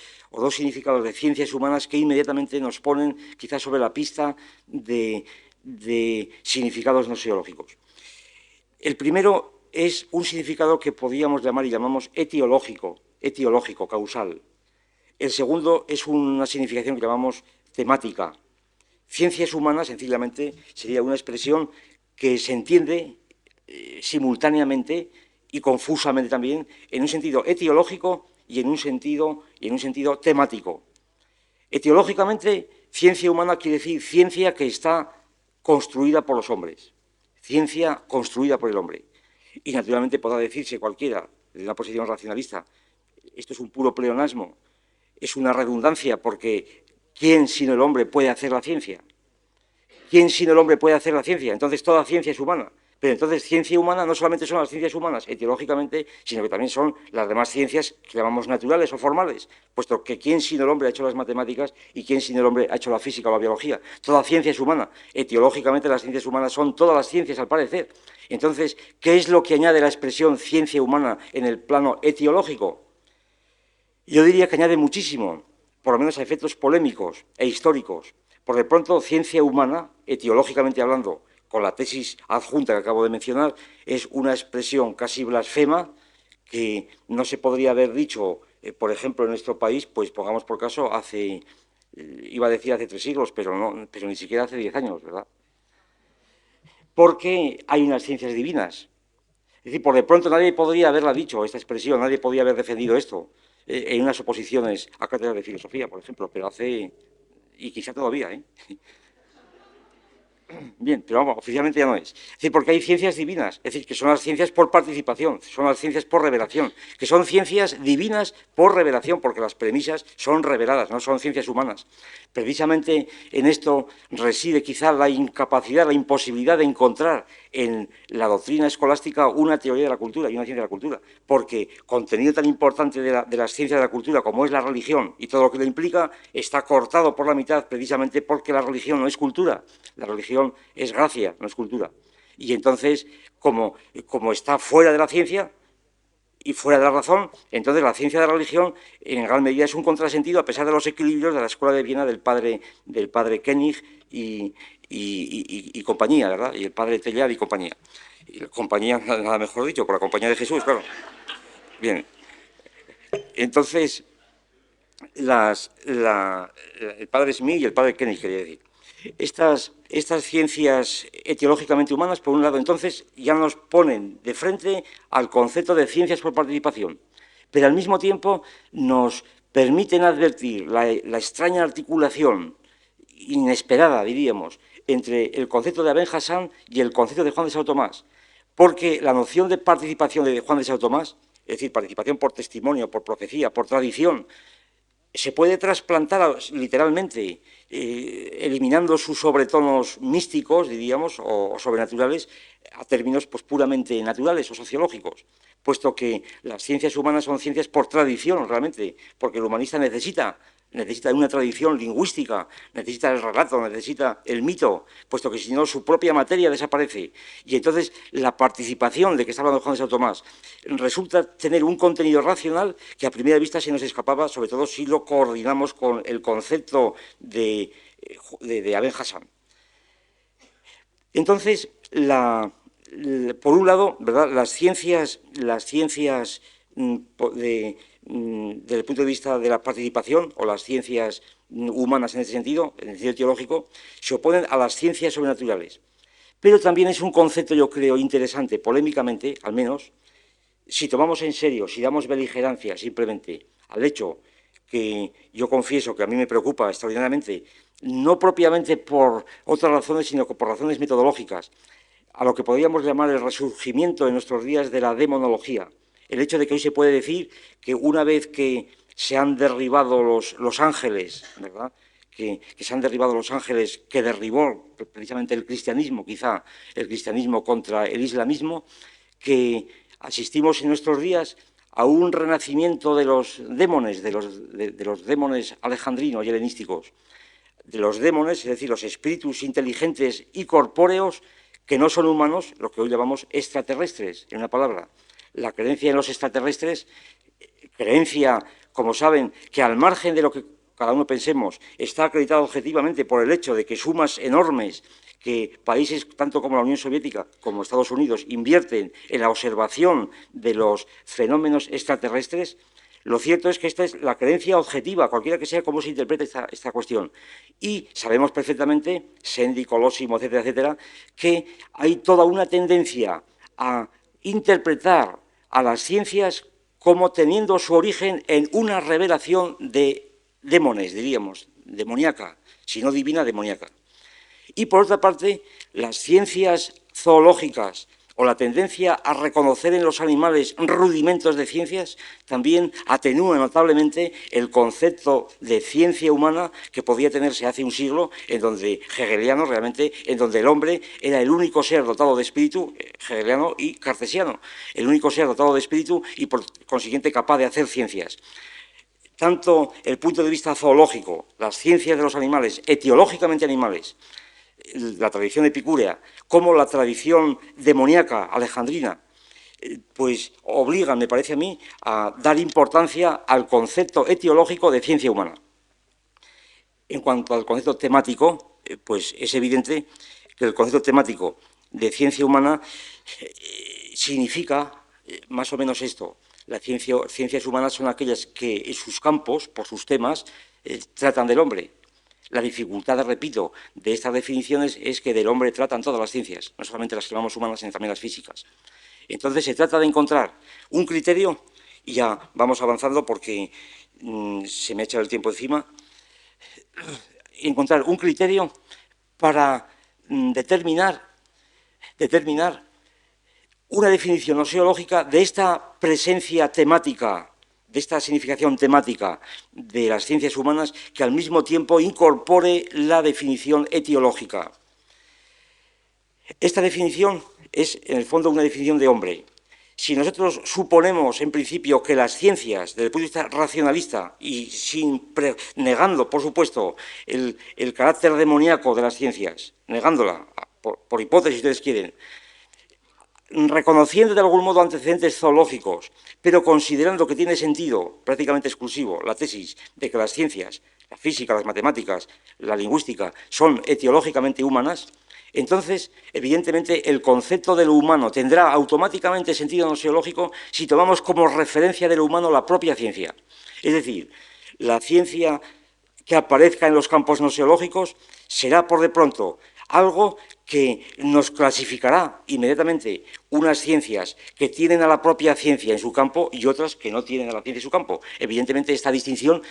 significados de ciencias humanas que inmediatamente nos ponen quizás sobre la pista de significados noseológicos. El primero es un significado que podríamos llamar y llamamos etiológico, causal. El segundo es una significación que llamamos temática. Ciencias humanas, sencillamente, sería una expresión que se entiende simultáneamente y confusamente también en un sentido etiológico y en un sentido temático. Etiológicamente, ciencia humana quiere decir ciencia que está construida por los hombres, ciencia construida por el hombre. Y naturalmente podrá decirse cualquiera, desde una posición racionalista, esto es un puro pleonasmo, es una redundancia, porque ¿quién sino el hombre puede hacer la ciencia? ¿Quién sino el hombre puede hacer la ciencia? Entonces toda ciencia es humana. Pero entonces ciencia humana no solamente son las ciencias humanas etiológicamente, sino que también son las demás ciencias que llamamos naturales o formales, puesto que quién sino el hombre ha hecho las matemáticas y quién sino el hombre ha hecho la física o la biología. Toda ciencia es humana. Etiológicamente las ciencias humanas son todas las ciencias, al parecer. Entonces, ¿qué es lo que añade la expresión ciencia humana en el plano etiológico? Yo diría que añade muchísimo, por lo menos a efectos polémicos e históricos. Por de pronto, ciencia humana, etiológicamente hablando, con la tesis adjunta que acabo de mencionar, es una expresión casi blasfema que no se podría haber dicho, por ejemplo, en nuestro país, pues pongamos por caso, iba a decir hace 3 siglos, pero ni siquiera hace 10 años, ¿verdad? Porque hay unas ciencias divinas. Es decir, por de pronto nadie podría haberla dicho, esta expresión, nadie podría haber defendido esto en unas oposiciones a cátedras de filosofía, por ejemplo, pero hace, y quizá todavía, Bien, pero vamos, oficialmente ya no es. Es decir, porque hay ciencias divinas, es decir, que son las ciencias por participación, son las ciencias por revelación, que son ciencias divinas por revelación, porque las premisas son reveladas, no son ciencias humanas. Precisamente en esto reside quizá la incapacidad, la imposibilidad de encontrar en la doctrina escolástica una teoría de la cultura y una ciencia de la cultura, porque contenido tan importante de las ciencias de la cultura como es la religión y todo lo que lo implica, está cortado por la mitad precisamente porque la religión no es cultura, la religión es gracia, no es cultura. Y entonces, como está fuera de la ciencia y fuera de la razón, entonces la ciencia de la religión en gran medida es un contrasentido a pesar de los equilibrios de la escuela de Viena del padre Koenig y compañía, ¿verdad? Y el padre Teilhard y compañía. Y compañía, nada mejor dicho, por la compañía de Jesús, claro. Bien, entonces, el padre Smith y el padre Kenny, quería decir, estas ciencias etiológicamente humanas, por un lado, entonces, ya nos ponen de frente al concepto de ciencias por participación, pero al mismo tiempo nos permiten advertir la extraña articulación inesperada, diríamos, entre el concepto de Aben Hassan y el concepto de Juan de Santo Tomás, porque la noción de participación de Juan de Santo Tomás, es decir, participación por testimonio, por profecía, por tradición, se puede trasplantar literalmente, eliminando sus sobretonos místicos, diríamos, o sobrenaturales, a términos pues, puramente naturales o sociológicos, puesto que las ciencias humanas son ciencias por tradición, realmente, porque el humanista necesita una tradición lingüística, necesita el relato, necesita el mito, puesto que si no su propia materia desaparece. Y entonces la participación de que está hablando Juan de Santo Tomás resulta tener un contenido racional que a primera vista se nos escapaba, sobre todo si lo coordinamos con el concepto de Aben Hassan. Entonces, por un lado, ¿verdad? Las ciencias desde el punto de vista de la participación, o las ciencias humanas en ese sentido, en el sentido teológico, se oponen a las ciencias sobrenaturales. Pero también es un concepto, yo creo, interesante, polémicamente, al menos, si tomamos en serio, si damos beligerancia simplemente al hecho que yo confieso que a mí me preocupa extraordinariamente, no propiamente por otras razones, sino por razones metodológicas, a lo que podríamos llamar el resurgimiento en nuestros días de la demonología. El hecho de que hoy se puede decir que una vez que se han derribado los ángeles, ¿verdad?, que se han derribado los ángeles que derribó precisamente el cristianismo, quizá el cristianismo contra el islamismo, que asistimos en nuestros días a un renacimiento de los demones, de los demones alejandrinos y helenísticos, de los demones, es decir, los espíritus inteligentes y corpóreos que no son humanos, lo que hoy llamamos extraterrestres, en una palabra. La creencia en los extraterrestres, creencia, como saben, que al margen de lo que cada uno pensemos, está acreditada objetivamente por el hecho de que sumas enormes que países tanto como la Unión Soviética como Estados Unidos invierten en la observación de los fenómenos extraterrestres, lo cierto es que esta es la creencia objetiva, cualquiera que sea cómo se interprete esta cuestión. Y sabemos perfectamente, Sendi, Colosimo, etcétera, etcétera, que hay toda una tendencia a interpretar a las ciencias como teniendo su origen en una revelación de demones, diríamos, demoníaca, si no divina, demoníaca. Y por otra parte, las ciencias zoológicas o la tendencia a reconocer en los animales rudimentos de ciencias también atenúa notablemente el concepto de ciencia humana que podía tenerse hace un siglo, en donde hegeliano realmente, en donde el hombre era el único ser dotado de espíritu, hegeliano y cartesiano, el único ser dotado de espíritu y por consiguiente capaz de hacer ciencias. Tanto el punto de vista zoológico, las ciencias de los animales, etiológicamente animales, la tradición epicúrea, como la tradición demoníaca alejandrina, pues obligan, me parece a mí, a dar importancia al concepto etiológico de ciencia humana. En cuanto al concepto temático, pues es evidente que el concepto temático de ciencia humana significa más o menos esto. Las ciencias humanas son aquellas que en sus campos, por sus temas, tratan del hombre. La dificultad, repito, de estas definiciones es que del hombre tratan todas las ciencias, no solamente las que llamamos humanas, sino también las físicas. Entonces se trata de encontrar un criterio, y ya vamos avanzando porque se me ha echado el tiempo encima, encontrar un criterio para determinar una definición noseológica de esta presencia temática, de esta significación temática de las ciencias humanas, que al mismo tiempo incorpore la definición etiológica. Esta definición es, en el fondo, una definición de hombre. Si nosotros suponemos, en principio, que las ciencias, desde el punto de vista racionalista, y negando, por supuesto, el carácter demoníaco de las ciencias, negándola, por hipótesis, si ustedes quieren, reconociendo de algún modo antecedentes zoológicos, pero considerando que tiene sentido prácticamente exclusivo la tesis de que las ciencias, la física, las matemáticas, la lingüística, son etiológicamente humanas, Entonces, evidentemente, el concepto de lo humano tendrá automáticamente sentido nosiológico si tomamos como referencia de lo humano la propia ciencia. Es decir, la ciencia que aparezca en los campos nosiológicos será, por de pronto, algo que nos clasificará inmediatamente unas ciencias que tienen a la propia ciencia en su campo y otras que no tienen a la ciencia en su campo. Evidentemente, esta distinción,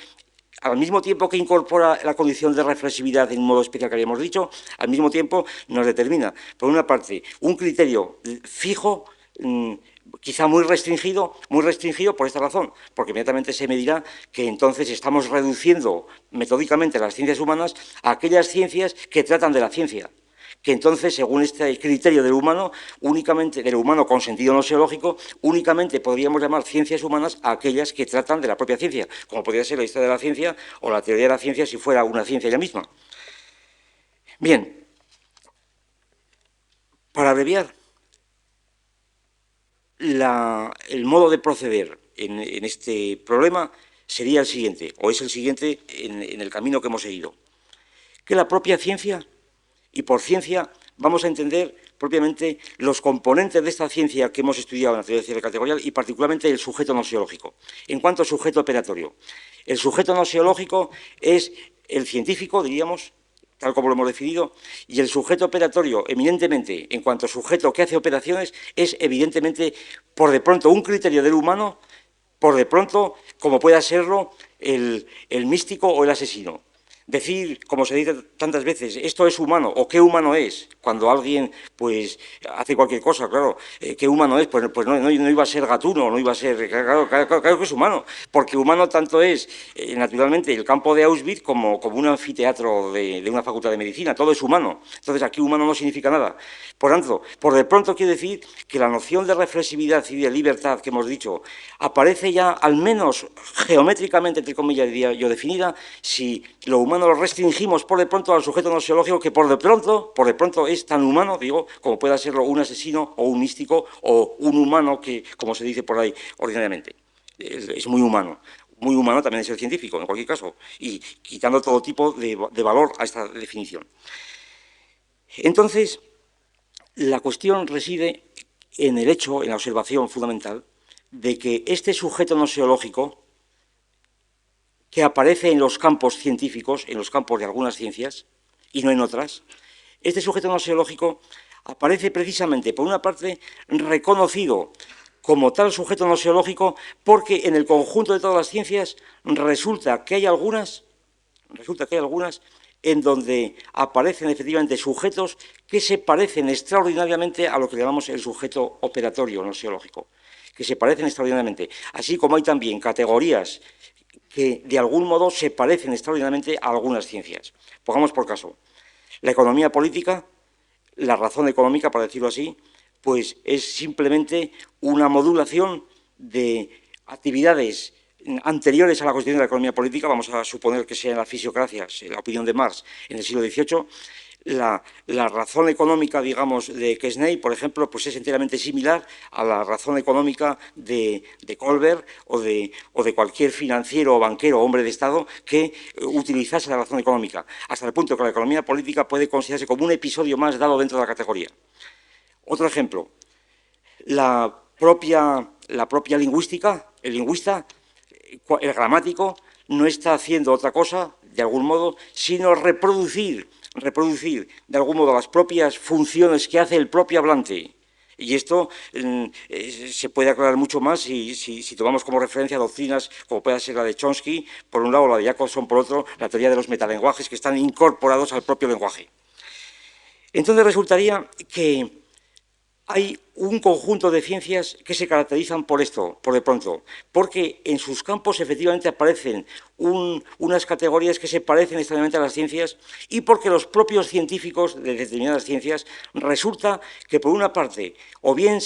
al mismo tiempo que incorpora la condición de reflexividad en un modo especial que habíamos dicho, al mismo tiempo nos determina, por una parte, un criterio fijo, quizá muy restringido por esta razón, porque inmediatamente se me dirá que entonces estamos reduciendo metódicamente las ciencias humanas a aquellas ciencias que tratan de la ciencia, que entonces, según este criterio del humano, únicamente del humano con sentido nosiológico, únicamente podríamos llamar ciencias humanas a aquellas que tratan de la propia ciencia, como podría ser la historia de la ciencia o la teoría de la ciencia si fuera una ciencia ella misma. Bien, para abreviar, el modo de proceder en este problema sería el siguiente, o es el siguiente en el camino que hemos seguido. Que la propia ciencia, y por ciencia vamos a entender propiamente los componentes de esta ciencia que hemos estudiado en la teoría de ciencia categorial y particularmente el sujeto nosiológico. En cuanto al sujeto operatorio, el sujeto nosiológico es el científico, diríamos, tal como lo hemos definido, y el sujeto operatorio, eminentemente, en cuanto a sujeto que hace operaciones, es evidentemente, por de pronto, un criterio del humano, por de pronto, como pueda serlo el místico o el asesino. Decir, como se dice tantas veces, esto es humano, o qué humano es, cuando alguien pues hace cualquier cosa, claro, qué humano es, pues no iba a ser gatuno, no iba a ser, claro que es humano, porque humano tanto es, naturalmente, el campo de Auschwitz como un anfiteatro de una facultad de medicina, todo es humano, entonces aquí humano no significa nada. Por tanto, por de pronto quiere decir que la noción de reflexividad y de libertad que hemos dicho aparece ya, al menos geométricamente, entre comillas, diría yo, definida, si lo humano lo restringimos por de pronto al sujeto nosiológico que por de pronto es tan humano, digo, como pueda serlo un asesino o un místico o un humano que, como se dice por ahí ordinariamente, es muy humano. Muy humano también es el científico, en cualquier caso, y quitando todo tipo de valor a esta definición. Entonces, la cuestión reside en el hecho, en la observación fundamental, de que este sujeto nosiológico que aparece en los campos científicos, en los campos de algunas ciencias, y no en otras, este sujeto nosiológico aparece precisamente, por una parte, reconocido como tal sujeto nosiológico, porque en el conjunto de todas las ciencias resulta que hay algunas en donde aparecen efectivamente sujetos que se parecen extraordinariamente a lo que llamamos el sujeto operatorio nosiológico, que se parecen extraordinariamente, así como hay también categorías que de algún modo se parecen extraordinariamente a algunas ciencias. Pongamos por caso, la economía política, la razón económica, para decirlo así, pues es simplemente una modulación de actividades anteriores a la constitución de la economía política, vamos a suponer que sea en la fisiocracia, la opinión de Marx en el siglo XVIII, la razón económica, digamos, de Quesnay, por ejemplo, pues es enteramente similar a la razón económica de Colbert o de cualquier financiero o banquero o hombre de Estado que utilizase la razón económica, hasta el punto que la economía política puede considerarse como un episodio más dado dentro de la categoría. Otro ejemplo, la propia lingüística, el lingüista, el gramático, no está haciendo otra cosa, de algún modo, sino reproducir de algún modo las propias funciones que hace el propio hablante. Y esto se puede aclarar mucho más si tomamos como referencia doctrinas como pueda ser la de Chomsky, por un lado, la de Jacobson, por otro, la teoría de los metalenguajes que están incorporados al propio lenguaje. Entonces resultaría que hay un conjunto de ciencias que se caracterizan por esto, por de pronto, porque en sus campos efectivamente aparecen unas categorías que se parecen extrañamente a las ciencias y porque los propios científicos de determinadas ciencias resulta que por una parte o bien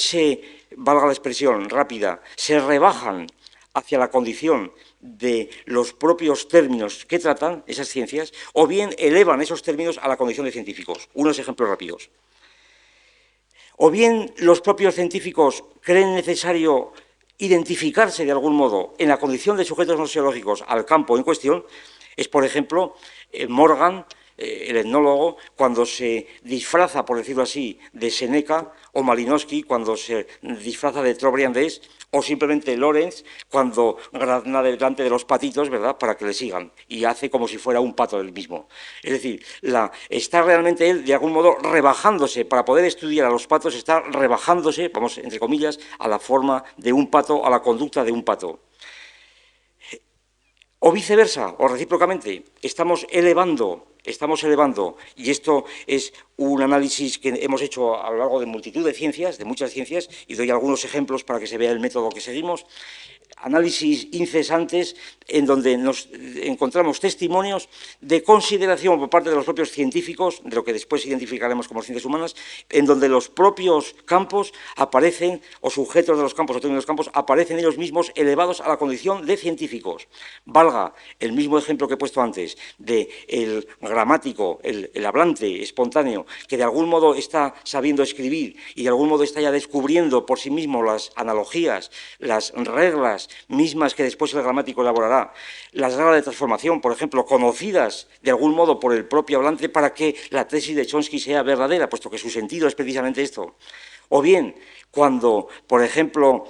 valga la expresión rápida, se rebajan hacia la condición de los propios términos que tratan esas ciencias o bien elevan esos términos a la condición de científicos. Unos ejemplos rápidos. O bien los propios científicos creen necesario identificarse de algún modo en la condición de sujetos nosiológicos al campo en cuestión, es por ejemplo Morgan, el etnólogo, cuando se disfraza, por decirlo así, de Seneca, o Malinowski, cuando se disfraza de Trobriand d'Est, o simplemente Lorenz, cuando grazna delante de los patitos, ¿verdad?, para que le sigan, y hace como si fuera un pato él mismo. Es decir, está realmente él, de algún modo, rebajándose, para poder estudiar a los patos, está rebajándose, vamos, entre comillas, a la forma de un pato, a la conducta de un pato. O viceversa, o recíprocamente, estamos elevando, y esto es un análisis que hemos hecho a lo largo de multitud de ciencias, de muchas ciencias, y doy algunos ejemplos para que se vea el método que seguimos, análisis incesantes en donde nos encontramos testimonios de consideración por parte de los propios científicos, de lo que después identificaremos como ciencias humanas, en donde los propios campos aparecen, o sujetos de los campos, o términos de los campos, aparecen ellos mismos elevados a la condición de científicos. Valga el mismo ejemplo que he puesto antes, del gramático, el hablante espontáneo, que de algún modo está sabiendo escribir y de algún modo está ya descubriendo por sí mismo las analogías, las reglas mismas que después el gramático elaborará, las reglas de transformación, por ejemplo, conocidas de algún modo por el propio hablante para que la tesis de Chomsky sea verdadera, puesto que su sentido es precisamente esto. O bien, cuando, por ejemplo,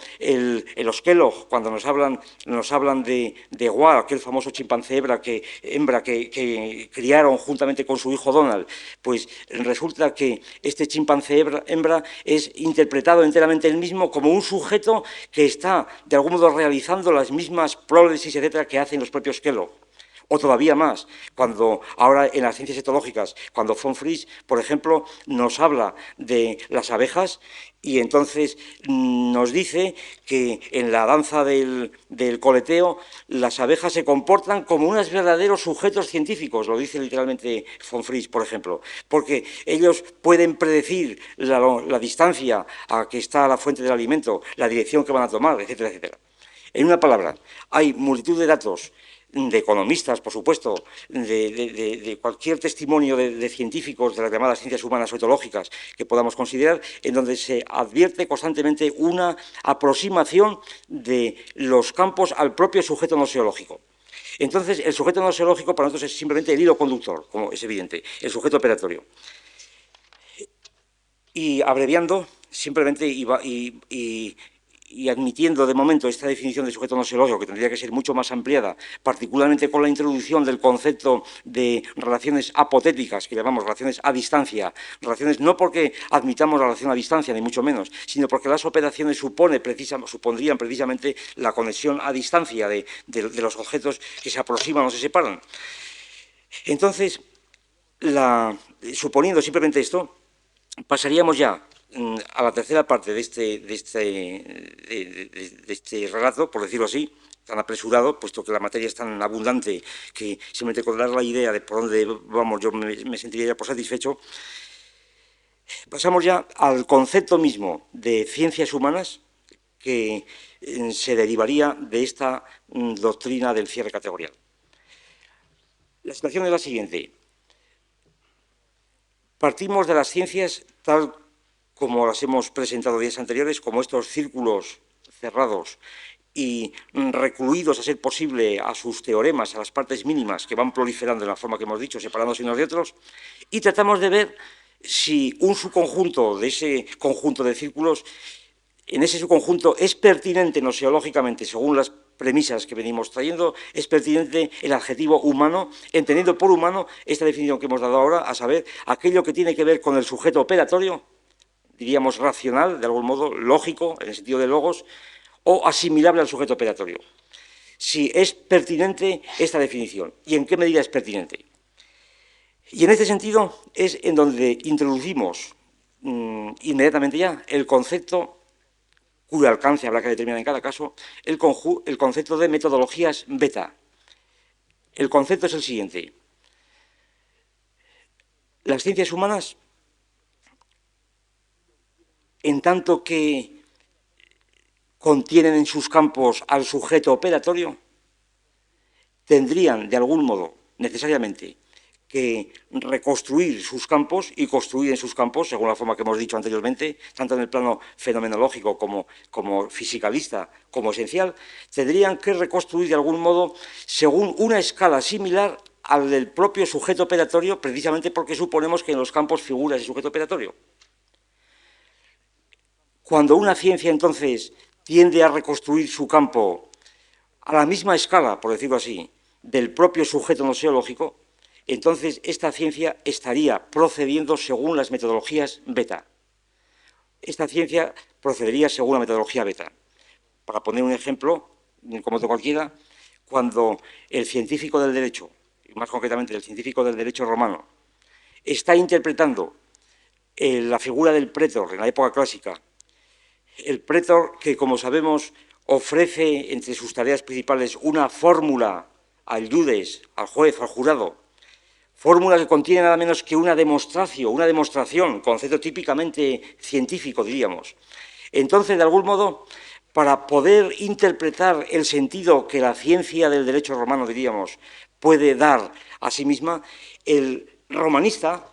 los Kellogg, cuando nos hablan de Wall, aquel famoso chimpancé hembra que criaron juntamente con su hijo Donald, pues resulta que este chimpancé hembra es interpretado enteramente él mismo como un sujeto que está, de algún modo, realizando las mismas prótesis, etcétera, que hacen los propios Kellogg. O todavía más, cuando ahora en las ciencias etológicas, cuando von Fries, por ejemplo, nos habla de las abejas y entonces nos dice que en la danza del coleteo las abejas se comportan como unos verdaderos sujetos científicos, lo dice literalmente von Fries, por ejemplo, porque ellos pueden predecir la distancia a que está la fuente del alimento, la dirección que van a tomar, etcétera, etcétera. En una palabra, hay multitud de datos de economistas, por supuesto, de cualquier testimonio de científicos de las llamadas ciencias humanas o etológicas que podamos considerar, en donde se advierte constantemente una aproximación de los campos al propio sujeto noseológico. Entonces, el sujeto noseológico para nosotros es simplemente el hilo conductor, como es evidente, el sujeto operatorio. Y abreviando, simplemente y admitiendo de momento esta definición de sujeto noseológico, que tendría que ser mucho más ampliada, particularmente con la introducción del concepto de relaciones apotéticas, que llamamos relaciones a distancia, relaciones no porque admitamos la relación a distancia, ni mucho menos, sino porque las operaciones supondrían precisamente la conexión a distancia de los objetos que se aproximan o se separan. Entonces, suponiendo simplemente esto, pasaríamos ya a la tercera parte de este relato, por decirlo así, tan apresurado, puesto que la materia es tan abundante que simplemente con dar la idea de por dónde vamos yo me sentiría ya por satisfecho. Pasamos ya al concepto mismo de ciencias humanas que se derivaría de esta doctrina del cierre categorial. La situación es la siguiente. Partimos de las ciencias tal como las hemos presentado días anteriores, como estos círculos cerrados y recluidos, a ser posible, a sus teoremas, a las partes mínimas que van proliferando de la forma que hemos dicho, separándose unos de otros, y tratamos de ver si un subconjunto de ese conjunto de círculos, en ese subconjunto es pertinente noseológicamente, según las premisas que venimos trayendo, es pertinente el adjetivo humano, entendiendo por humano esta definición que hemos dado ahora, a saber, aquello que tiene que ver con el sujeto operatorio, diríamos racional, de algún modo, lógico, en el sentido de logos, o asimilable al sujeto operatorio. Si es pertinente esta definición, y en qué medida es pertinente. Y en este sentido es en donde introducimos inmediatamente ya el concepto, cuyo alcance habrá que determinar en cada caso, el concepto de metodologías beta. El concepto es el siguiente. Las ciencias humanas, en tanto que contienen en sus campos al sujeto operatorio, tendrían de algún modo, necesariamente, que reconstruir sus campos y construir en sus campos, según la forma que hemos dicho anteriormente, tanto en el plano fenomenológico como fisicalista, como esencial, tendrían que reconstruir de algún modo según una escala similar al del propio sujeto operatorio, precisamente porque suponemos que en los campos figura ese sujeto operatorio. Cuando una ciencia, entonces, tiende a reconstruir su campo a la misma escala, por decirlo así, del propio sujeto noseológico, entonces esta ciencia estaría procediendo según las metodologías beta. Esta ciencia procedería según la metodología beta. Para poner un ejemplo, como otro cualquiera, cuando el científico del derecho, y más concretamente el científico del derecho romano, está interpretando la figura del prétor en la época clásica, el prétor que, como sabemos, ofrece entre sus tareas principales una fórmula al iudes, al juez, al jurado, fórmula que contiene nada menos que una demostración, concepto típicamente científico, diríamos. Entonces, de algún modo, para poder interpretar el sentido que la ciencia del derecho romano, diríamos, puede dar a sí misma, el romanista,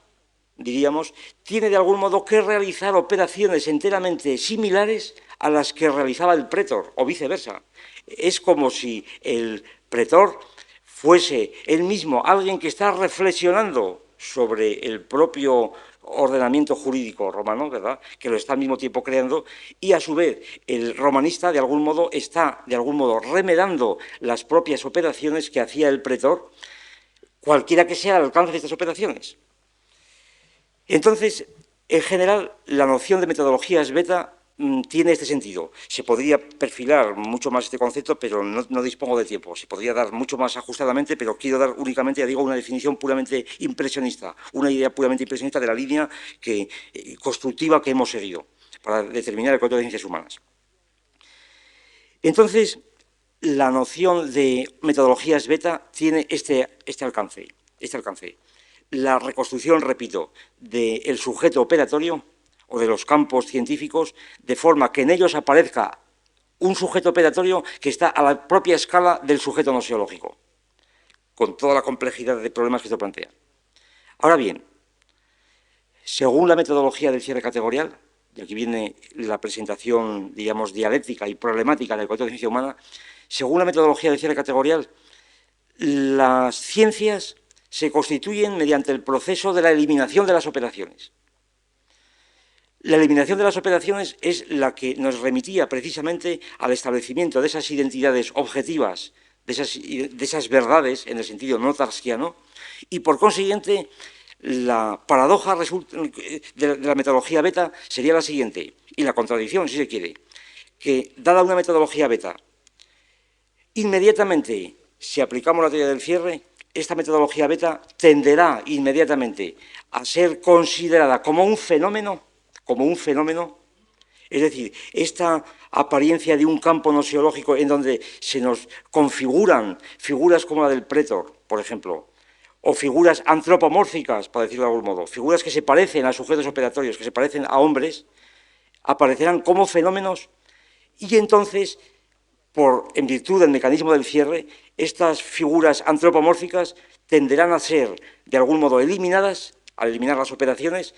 diríamos, tiene de algún modo que realizar operaciones enteramente similares a las que realizaba el prétor, o viceversa. Es como si el prétor fuese él mismo alguien que está reflexionando sobre el propio ordenamiento jurídico romano, ¿verdad?, que lo está al mismo tiempo creando, y a su vez el romanista de algún modo está remedando las propias operaciones que hacía el prétor, cualquiera que sea el alcance de estas operaciones. Entonces, en general, la noción de metodologías beta tiene este sentido. Se podría perfilar mucho más este concepto, pero no dispongo de tiempo. Se podría dar mucho más ajustadamente, pero quiero dar únicamente, ya digo, una definición puramente impresionista, una idea puramente impresionista de la línea constructiva que hemos seguido para determinar el concepto de ciencias humanas. Entonces, la noción de metodologías beta tiene este alcance. La reconstrucción, repito, del sujeto operatorio o de los campos científicos, de forma que en ellos aparezca un sujeto operatorio que está a la propia escala del sujeto noseológico, con toda la complejidad de problemas que esto plantea. Ahora bien, según la metodología del cierre categorial, y aquí viene la presentación, digamos, dialéctica y problemática del concepto de ciencia humana, según la metodología del cierre categorial, las ciencias se constituyen mediante el proceso de la eliminación de las operaciones. La eliminación de las operaciones es la que nos remitía precisamente al establecimiento de esas identidades objetivas, de esas verdades en el sentido no tarskiano, y por consiguiente la paradoja de la metodología beta sería la siguiente, y la contradicción, si se quiere, que dada una metodología beta, inmediatamente, si aplicamos la teoría del cierre, esta metodología beta tenderá inmediatamente a ser considerada como un fenómeno, es decir, esta apariencia de un campo noseológico en donde se nos configuran figuras como la del prétor, por ejemplo, o figuras antropomórficas, para decirlo de algún modo, figuras que se parecen a sujetos operatorios, que se parecen a hombres, aparecerán como fenómenos y entonces, en virtud del mecanismo del cierre, estas figuras antropomórficas tenderán a ser, de algún modo, eliminadas, al eliminar las operaciones,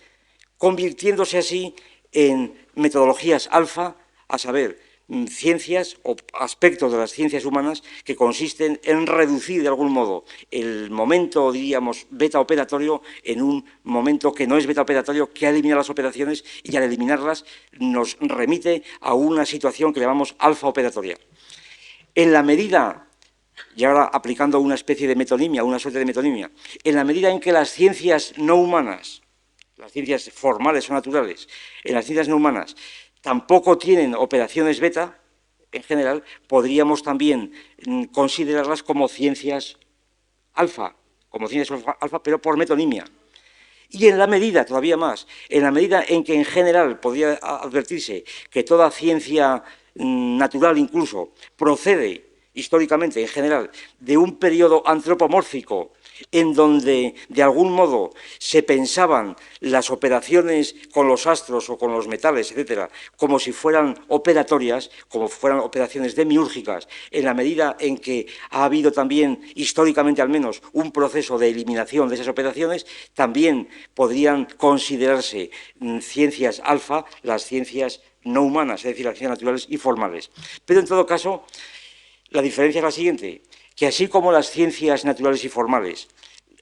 convirtiéndose así en metodologías alfa, a saber, ciencias o aspectos de las ciencias humanas que consisten en reducir, de algún modo, el momento, diríamos, beta operatorio en un momento que no es beta operatorio, que ha eliminado las operaciones y al eliminarlas nos remite a una situación que llamamos alfa operatoria. En la medida, y ahora aplicando una especie de metonimia, una suerte de metonimia, en la medida en que las ciencias no humanas, las ciencias formales o naturales, en las ciencias no humanas, tampoco tienen operaciones beta, en general, podríamos también considerarlas como ciencias alfa, pero por metonimia. Y en la medida, todavía más, en la medida en que en general podría advertirse que toda ciencia natural incluso procede históricamente, en general, de un periodo antropomórfico en donde, de algún modo, se pensaban las operaciones con los astros o con los metales, etcétera, como si fueran operatorias, como fueran operaciones demiúrgicas, en la medida en que ha habido también, históricamente al menos, un proceso de eliminación de esas operaciones, también podrían considerarse ciencias alfa las ciencias no humanas, es decir, las ciencias naturales y formales. Pero, en todo caso, La diferencia es la siguiente, que así como las ciencias naturales y formales,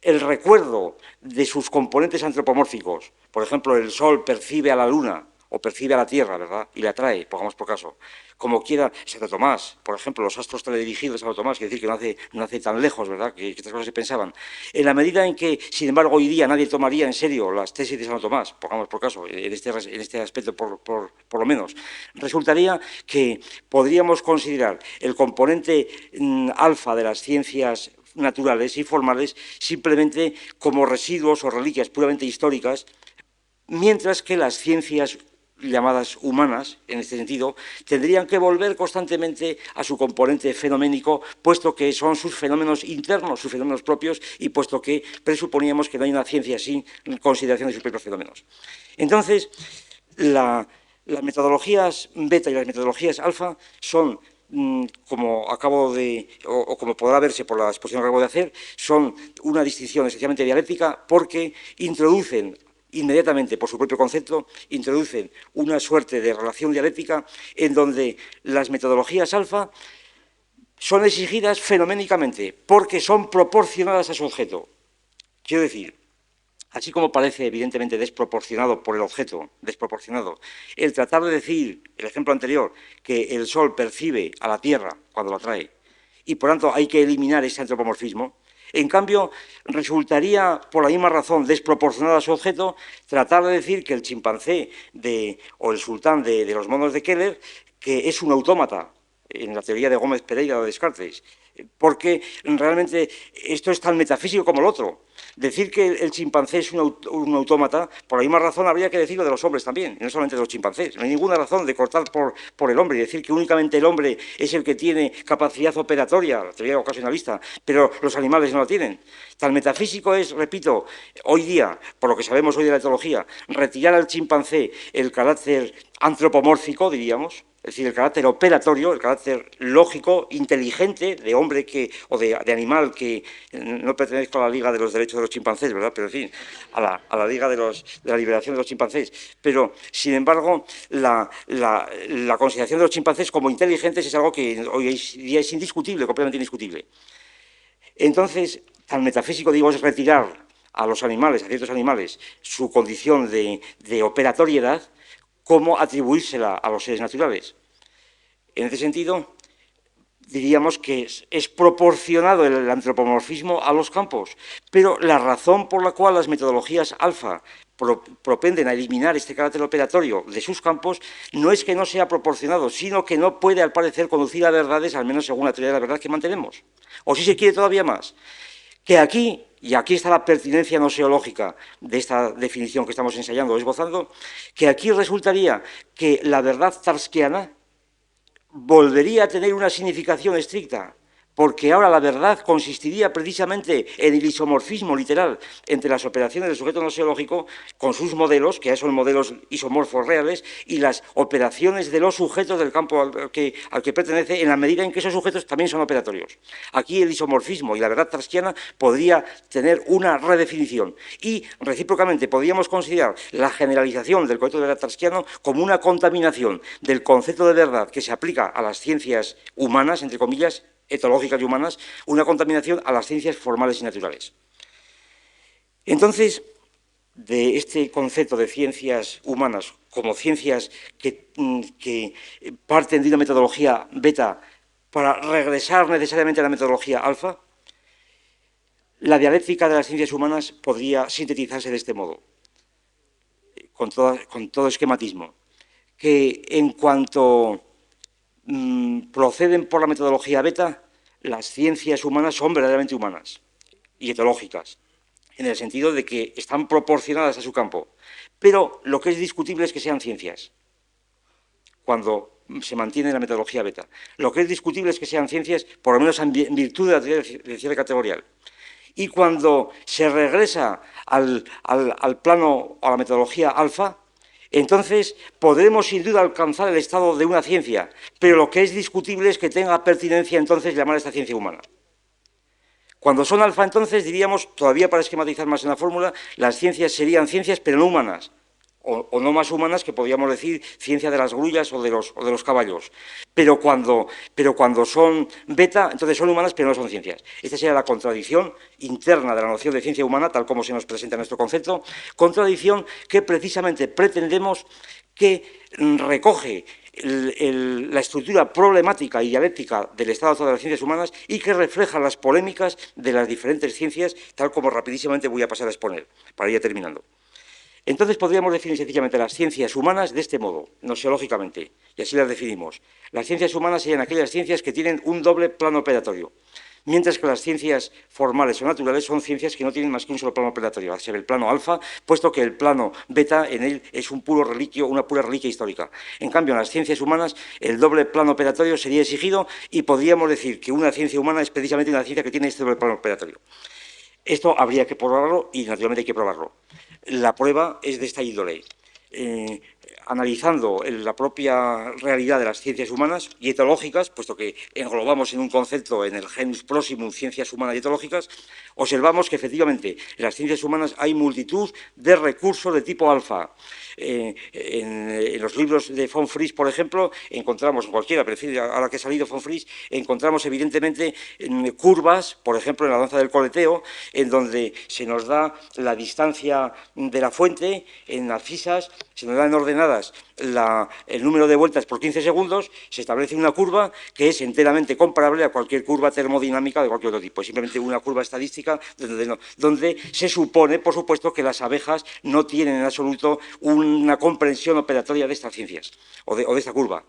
el recuerdo de sus componentes antropomórficos, por ejemplo, el Sol percibe a la Luna o percibe a la Tierra, ¿verdad?, y la atrae, pongamos por caso, como quiera, Santo Tomás, por ejemplo, los astros teledirigidos de Santo Tomás, quiere decir que no hace tan lejos, ¿verdad?, que estas cosas se pensaban. En la medida en que, sin embargo, hoy día nadie tomaría en serio las tesis de Santo Tomás, pongamos por caso, en este aspecto por lo menos, resultaría que podríamos considerar el componente alfa de las ciencias naturales y formales simplemente como residuos o reliquias puramente históricas, mientras que las ciencias llamadas humanas, en este sentido, tendrían que volver constantemente a su componente fenoménico, puesto que son sus fenómenos internos, sus fenómenos propios, y puesto que presuponíamos que no hay una ciencia sin consideración de sus propios fenómenos. Entonces, las metodologías beta y las metodologías alfa son, como acabo de, o como podrá verse por la exposición que acabo de hacer, son una distinción esencialmente dialéctica porque introducen inmediatamente, por su propio concepto, introducen una suerte de relación dialéctica en donde las metodologías alfa son exigidas fenoménicamente porque son proporcionadas a su objeto. Quiero decir, así como parece evidentemente desproporcionado por el objeto, desproporcionado, el tratar de decir, el ejemplo anterior, que el Sol percibe a la Tierra cuando la atrae, y por tanto hay que eliminar ese antropomorfismo, en cambio, resultaría, por la misma razón, desproporcionado a su objeto, tratar de decir que el chimpancé o el sultán de los monos de Keller, que es un autómata, en la teoría de Gómez Pereira o de Descartes, porque realmente esto es tan metafísico como el otro. Decir que el chimpancé es un autómata, por la misma razón habría que decirlo de los hombres también, y no solamente de los chimpancés. No hay ninguna razón de cortar por el hombre y decir que únicamente el hombre es el que tiene capacidad operatoria, la teoría ocasionalista, pero los animales no la tienen. Tan metafísico es, repito, hoy día, por lo que sabemos hoy de la etología, retirar al chimpancé el carácter antropomórfico, diríamos, es decir, el carácter operatorio, el carácter lógico, inteligente de hombre o de animal que no pertenezco a la Liga de los Derechos de los Chimpancés, ¿verdad? Pero, en fin, a la Liga de la Liberación de los Chimpancés. Pero, sin embargo, la consideración de los chimpancés como inteligentes es algo que hoy día es indiscutible, completamente indiscutible. Entonces, tan metafísico, digo, es retirar a los animales, a ciertos animales, su condición de operatoriedad, como atribuírsela a los seres naturales. En este sentido, diríamos que es proporcionado el antropomorfismo a los campos, pero la razón por la cual las metodologías alfa propenden a eliminar este carácter operatorio de sus campos no es que no sea proporcionado, sino que no puede, al parecer, conducir a verdades, al menos según la teoría de la verdad que mantenemos. O si se quiere todavía más, que aquí, y aquí está la pertinencia noseológica de esta definición que estamos ensayando o esbozando, que aquí resultaría que la verdad tarskiana volvería a tener una significación estricta, porque ahora la verdad consistiría precisamente en el isomorfismo literal entre las operaciones del sujeto noseológico con sus modelos, que ya son modelos isomorfos reales, y las operaciones de los sujetos del campo al que pertenece, en la medida en que esos sujetos también son operatorios. Aquí el isomorfismo y la verdad tarskiana podría tener una redefinición, y recíprocamente podríamos considerar la generalización del concepto de verdad tarskiano como una contaminación del concepto de verdad que se aplica a las ciencias humanas, entre comillas, etológicas y humanas, una contaminación a las ciencias formales y naturales. Entonces, de este concepto de ciencias humanas como ciencias que parten de una metodología beta para regresar necesariamente a la metodología alfa, la dialéctica de las ciencias humanas podría sintetizarse de este modo, con todo esquematismo, que en cuanto proceden por la metodología beta, las ciencias humanas son verdaderamente humanas y etológicas, en el sentido de que están proporcionadas a su campo. Pero lo que es discutible es que sean ciencias, cuando se mantiene la metodología beta. Lo que es discutible es que sean ciencias, por lo menos en virtud de la teoría de cierre categorial. Y cuando se regresa al plano, a la metodología alfa, entonces podremos sin duda alcanzar el estado de una ciencia, pero lo que es discutible es que tenga pertinencia entonces llamar a esta ciencia humana. Cuando son alfa, entonces diríamos, todavía para esquematizar más en la fórmula, las ciencias serían ciencias pero no humanas, o no más humanas, que podríamos decir ciencia de las grullas o de los caballos. Pero cuando son beta, entonces son humanas, pero no son ciencias. Esta sería la contradicción interna de la noción de ciencia humana, tal como se nos presenta en nuestro concepto, contradicción que precisamente pretendemos que recoge la estructura problemática y dialéctica del estado actual de las ciencias humanas y que refleja las polémicas de las diferentes ciencias, tal como rapidísimamente voy a pasar a exponer, para ir terminando. Entonces podríamos definir sencillamente las ciencias humanas de este modo, noseológicamente, y así las definimos. Las ciencias humanas serían aquellas ciencias que tienen un doble plano operatorio, mientras que las ciencias formales o naturales son ciencias que no tienen más que un solo plano operatorio, a ser el plano alfa, puesto que el plano beta en él es un puro reliquio, una pura reliquia histórica. En cambio, en las ciencias humanas el doble plano operatorio sería exigido y podríamos decir que una ciencia humana es precisamente una ciencia que tiene este doble plano operatorio. Esto habría que probarlo y naturalmente hay que probarlo. La prueba es de esta índole. Analizando la propia realidad de las ciencias humanas y etológicas, puesto que englobamos en un concepto, en el genus proximum, ciencias humanas y etológicas, observamos que efectivamente en las ciencias humanas hay multitud de recursos de tipo alfa. En los libros de von Fries, por ejemplo, encontramos, cualquiera, pero ahora que ha salido von Fries, encontramos evidentemente curvas, por ejemplo, en la danza del coleteo, en donde se nos da la distancia de la fuente, en las fisas, se nos dan ordenadas el número de vueltas por 15 segundos, se establece una curva que es enteramente comparable a cualquier curva termodinámica de cualquier otro tipo. Es simplemente una curva estadística donde se supone, por supuesto, que las abejas no tienen en absoluto una comprensión operatoria de estas ciencias o de esta curva.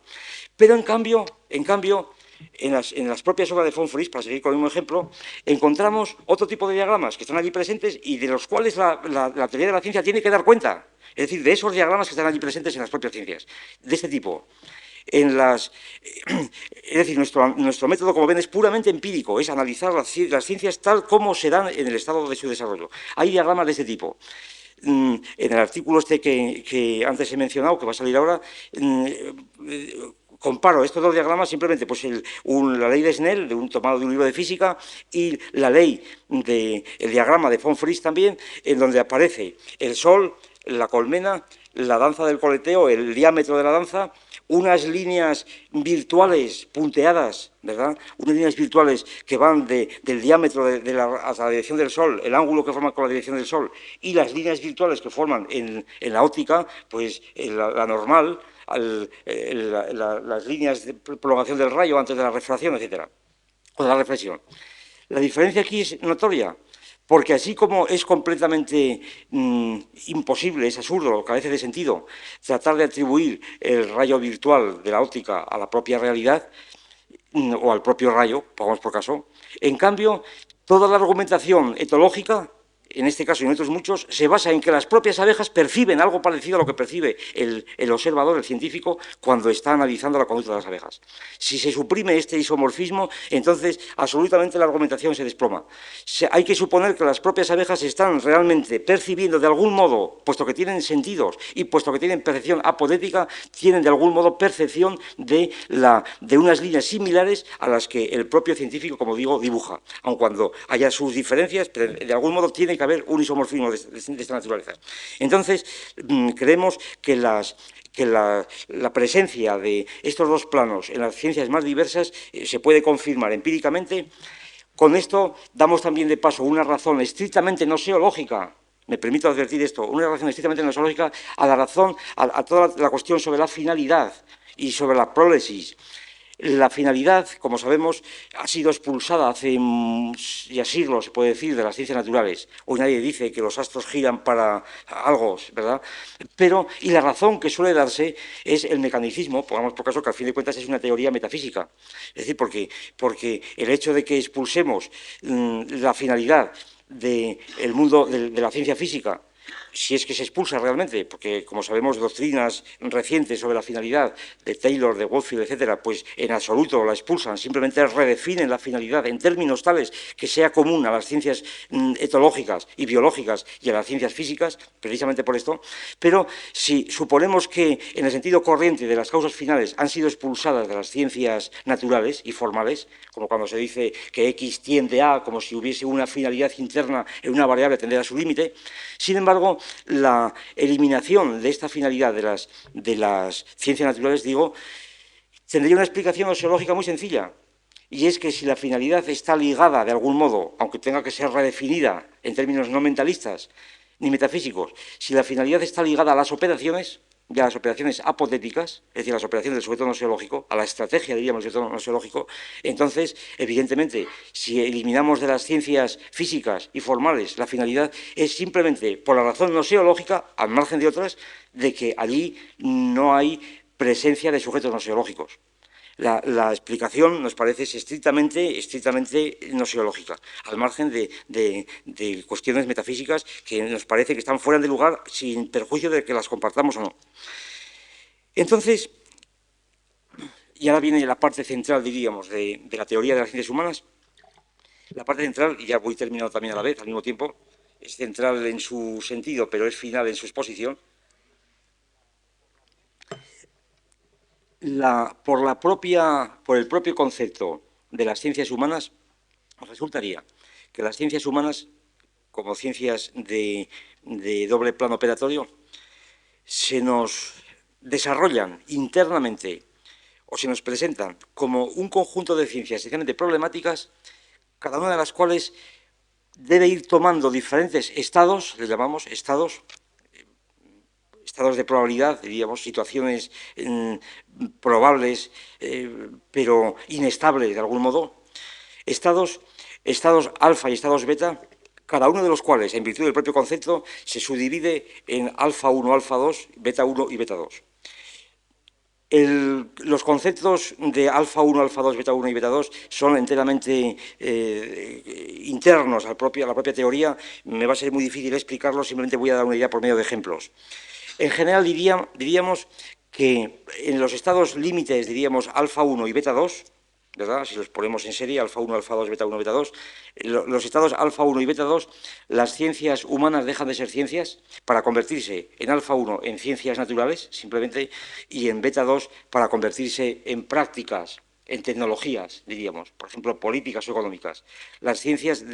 Pero en cambio, en las propias obras de von Fries, para seguir con el mismo ejemplo, encontramos otro tipo de diagramas que están allí presentes y de los cuales la teoría de la ciencia tiene que dar cuenta. Es decir, de esos diagramas que están allí presentes en las propias ciencias, de este tipo. Es decir, nuestro método, como ven, es puramente empírico, es analizar las ciencias tal como se dan en el estado de su desarrollo. Hay diagramas de este tipo. En el artículo que antes he mencionado, que va a salir ahora, comparo estos dos diagramas simplemente, pues la ley de Snell, tomado de un libro de física, y la ley el diagrama de von Fries también, en donde aparece el Sol, la colmena, la danza del coleteo, el diámetro de la danza, unas líneas virtuales punteadas, ¿verdad? Unas líneas virtuales que van del diámetro hasta la dirección del Sol, el ángulo que forman con la dirección del Sol, y las líneas virtuales que forman en la óptica, pues la normal, las líneas de prolongación del rayo antes de la refracción, etcétera, o de la reflexión. La diferencia aquí es notoria, porque así como es completamente imposible, es absurdo, carece de sentido, tratar de atribuir el rayo virtual de la óptica a la propia realidad o al propio rayo, pongamos por caso, en cambio, toda la argumentación etológica, en este caso y en otros muchos, se basa en que las propias abejas perciben algo parecido a lo que percibe el observador, el científico, cuando está analizando la conducta de las abejas. Si se suprime este isomorfismo, entonces absolutamente la argumentación se desploma. Hay que suponer que las propias abejas están realmente percibiendo de algún modo, puesto que tienen sentidos y puesto que tienen percepción apodética, tienen de algún modo percepción de unas líneas similares a las que el propio científico, como digo, dibuja, aun cuando haya sus diferencias, pero de algún modo tiene que haber un isomorfismo de esta naturaleza. Entonces, creemos que la presencia de estos dos planos en las ciencias más diversas se puede confirmar empíricamente. Con esto damos también de paso una razón estrictamente noseológica, me permito advertir esto, una razón estrictamente noseológica a toda la cuestión sobre la finalidad y sobre la prólesis. La finalidad, como sabemos, ha sido expulsada hace ya siglos, se puede decir, de las ciencias naturales. Hoy nadie dice que los astros giran para algo, ¿verdad? Y la razón que suele darse es el mecanicismo, pongamos por caso que al fin de cuentas es una teoría metafísica. Es decir, porque el hecho de que expulsemos la finalidad del mundo de la ciencia física, si es que se expulsa realmente, porque como sabemos doctrinas recientes sobre la finalidad de Taylor, de Goldfield, etcétera, pues en absoluto la expulsan, simplemente redefinen la finalidad en términos tales que sea común a las ciencias etológicas y biológicas y a las ciencias físicas, precisamente por esto. Pero si suponemos que en el sentido corriente de las causas finales han sido expulsadas de las ciencias naturales y formales, como cuando se dice que X tiende a, como si hubiese una finalidad interna en una variable tender a su límite, sin embargo, tanto, la eliminación de esta finalidad de las ciencias naturales, digo, tendría una explicación sociológica muy sencilla. Y es que si la finalidad está ligada de algún modo, aunque tenga que ser redefinida en términos no mentalistas ni metafísicos, si la finalidad está ligada a las operaciones, y a las operaciones apotéticas, es decir, a las operaciones del sujeto noseológico, a la estrategia, diríamos, del sujeto noseológico, entonces, evidentemente, si eliminamos de las ciencias físicas y formales la finalidad, es simplemente por la razón noseológica, al margen de otras, de que allí no hay presencia de sujetos noseológicos. La explicación nos parece estrictamente noseológica, al margen de cuestiones metafísicas que nos parece que están fuera de lugar sin perjuicio de que las compartamos o no. Entonces, y ahora viene la parte central, diríamos, de la teoría de las ciencias humanas. La parte central, y ya voy terminando también a la vez, al mismo tiempo, es central en su sentido, pero es final en su exposición. Por el propio concepto de las ciencias humanas, resultaría que las ciencias humanas, como ciencias de doble plano operatorio, se nos desarrollan internamente o se nos presentan como un conjunto de ciencias esencialmente problemáticas, cada una de las cuales debe ir tomando diferentes estados, les llamamos estados de probabilidad, diríamos, situaciones probables, pero inestables de algún modo, estados alfa y estados beta, cada uno de los cuales, en virtud del propio concepto, se subdivide en alfa 1, alfa 2, beta 1 y beta 2. Los conceptos de alfa 1, alfa 2, beta 1 y beta 2 son enteramente internos a la propia teoría. Me va a ser muy difícil explicarlo, simplemente voy a dar una idea por medio de ejemplos. En general diríamos que en los estados límites, diríamos alfa 1 y beta 2, ¿verdad? Si los ponemos en serie, alfa 1, alfa 2, beta 1, beta 2, los estados alfa 1 y beta 2, las ciencias humanas dejan de ser ciencias para convertirse en alfa 1 en ciencias naturales, simplemente, y en beta 2 para convertirse en prácticas, en tecnologías, diríamos, por ejemplo, políticas o económicas. Las ciencias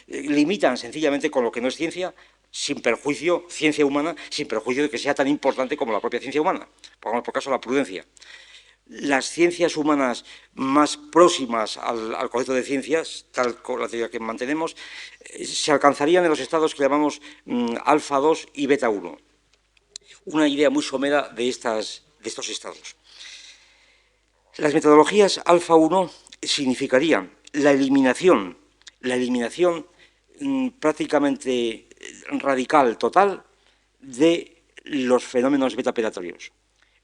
limitan sencillamente con lo que no es ciencia, sin perjuicio, ciencia humana, sin perjuicio de que sea tan importante como la propia ciencia humana. Pongamos por caso la prudencia. Las ciencias humanas más próximas al concepto de ciencias, tal como la teoría que mantenemos, se alcanzarían en los estados que llamamos alfa 2 y beta 1. Una idea muy somera de estos estados. Las metodologías alfa 1 significarían la eliminación prácticamente radical, total, de los fenómenos beta-operatorios.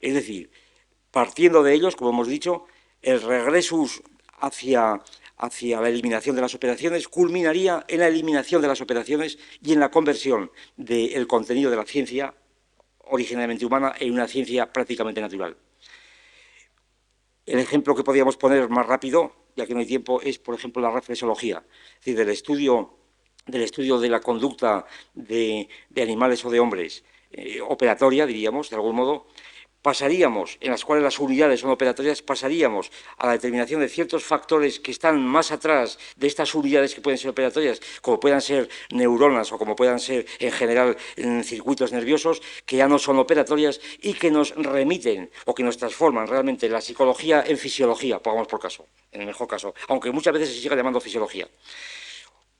Es decir, partiendo de ellos, como hemos dicho, el regresus hacia la eliminación de las operaciones culminaría en la eliminación de las operaciones y en la conversión del contenido de la ciencia originalmente humana en una ciencia prácticamente natural. El ejemplo que podríamos poner más rápido, ya que no hay tiempo, es, por ejemplo, la reflexología, es decir, del estudio de la conducta de animales o de hombres operatoria, diríamos, de algún modo, pasaríamos, en las cuales las unidades son operatorias, pasaríamos a la determinación de ciertos factores que están más atrás de estas unidades que pueden ser operatorias, como puedan ser neuronas o como puedan ser, en general, circuitos nerviosos, que ya no son operatorias y que nos remiten o que nos transforman realmente la psicología en fisiología, pongamos por caso, en el mejor caso, aunque muchas veces se siga llamando fisiología.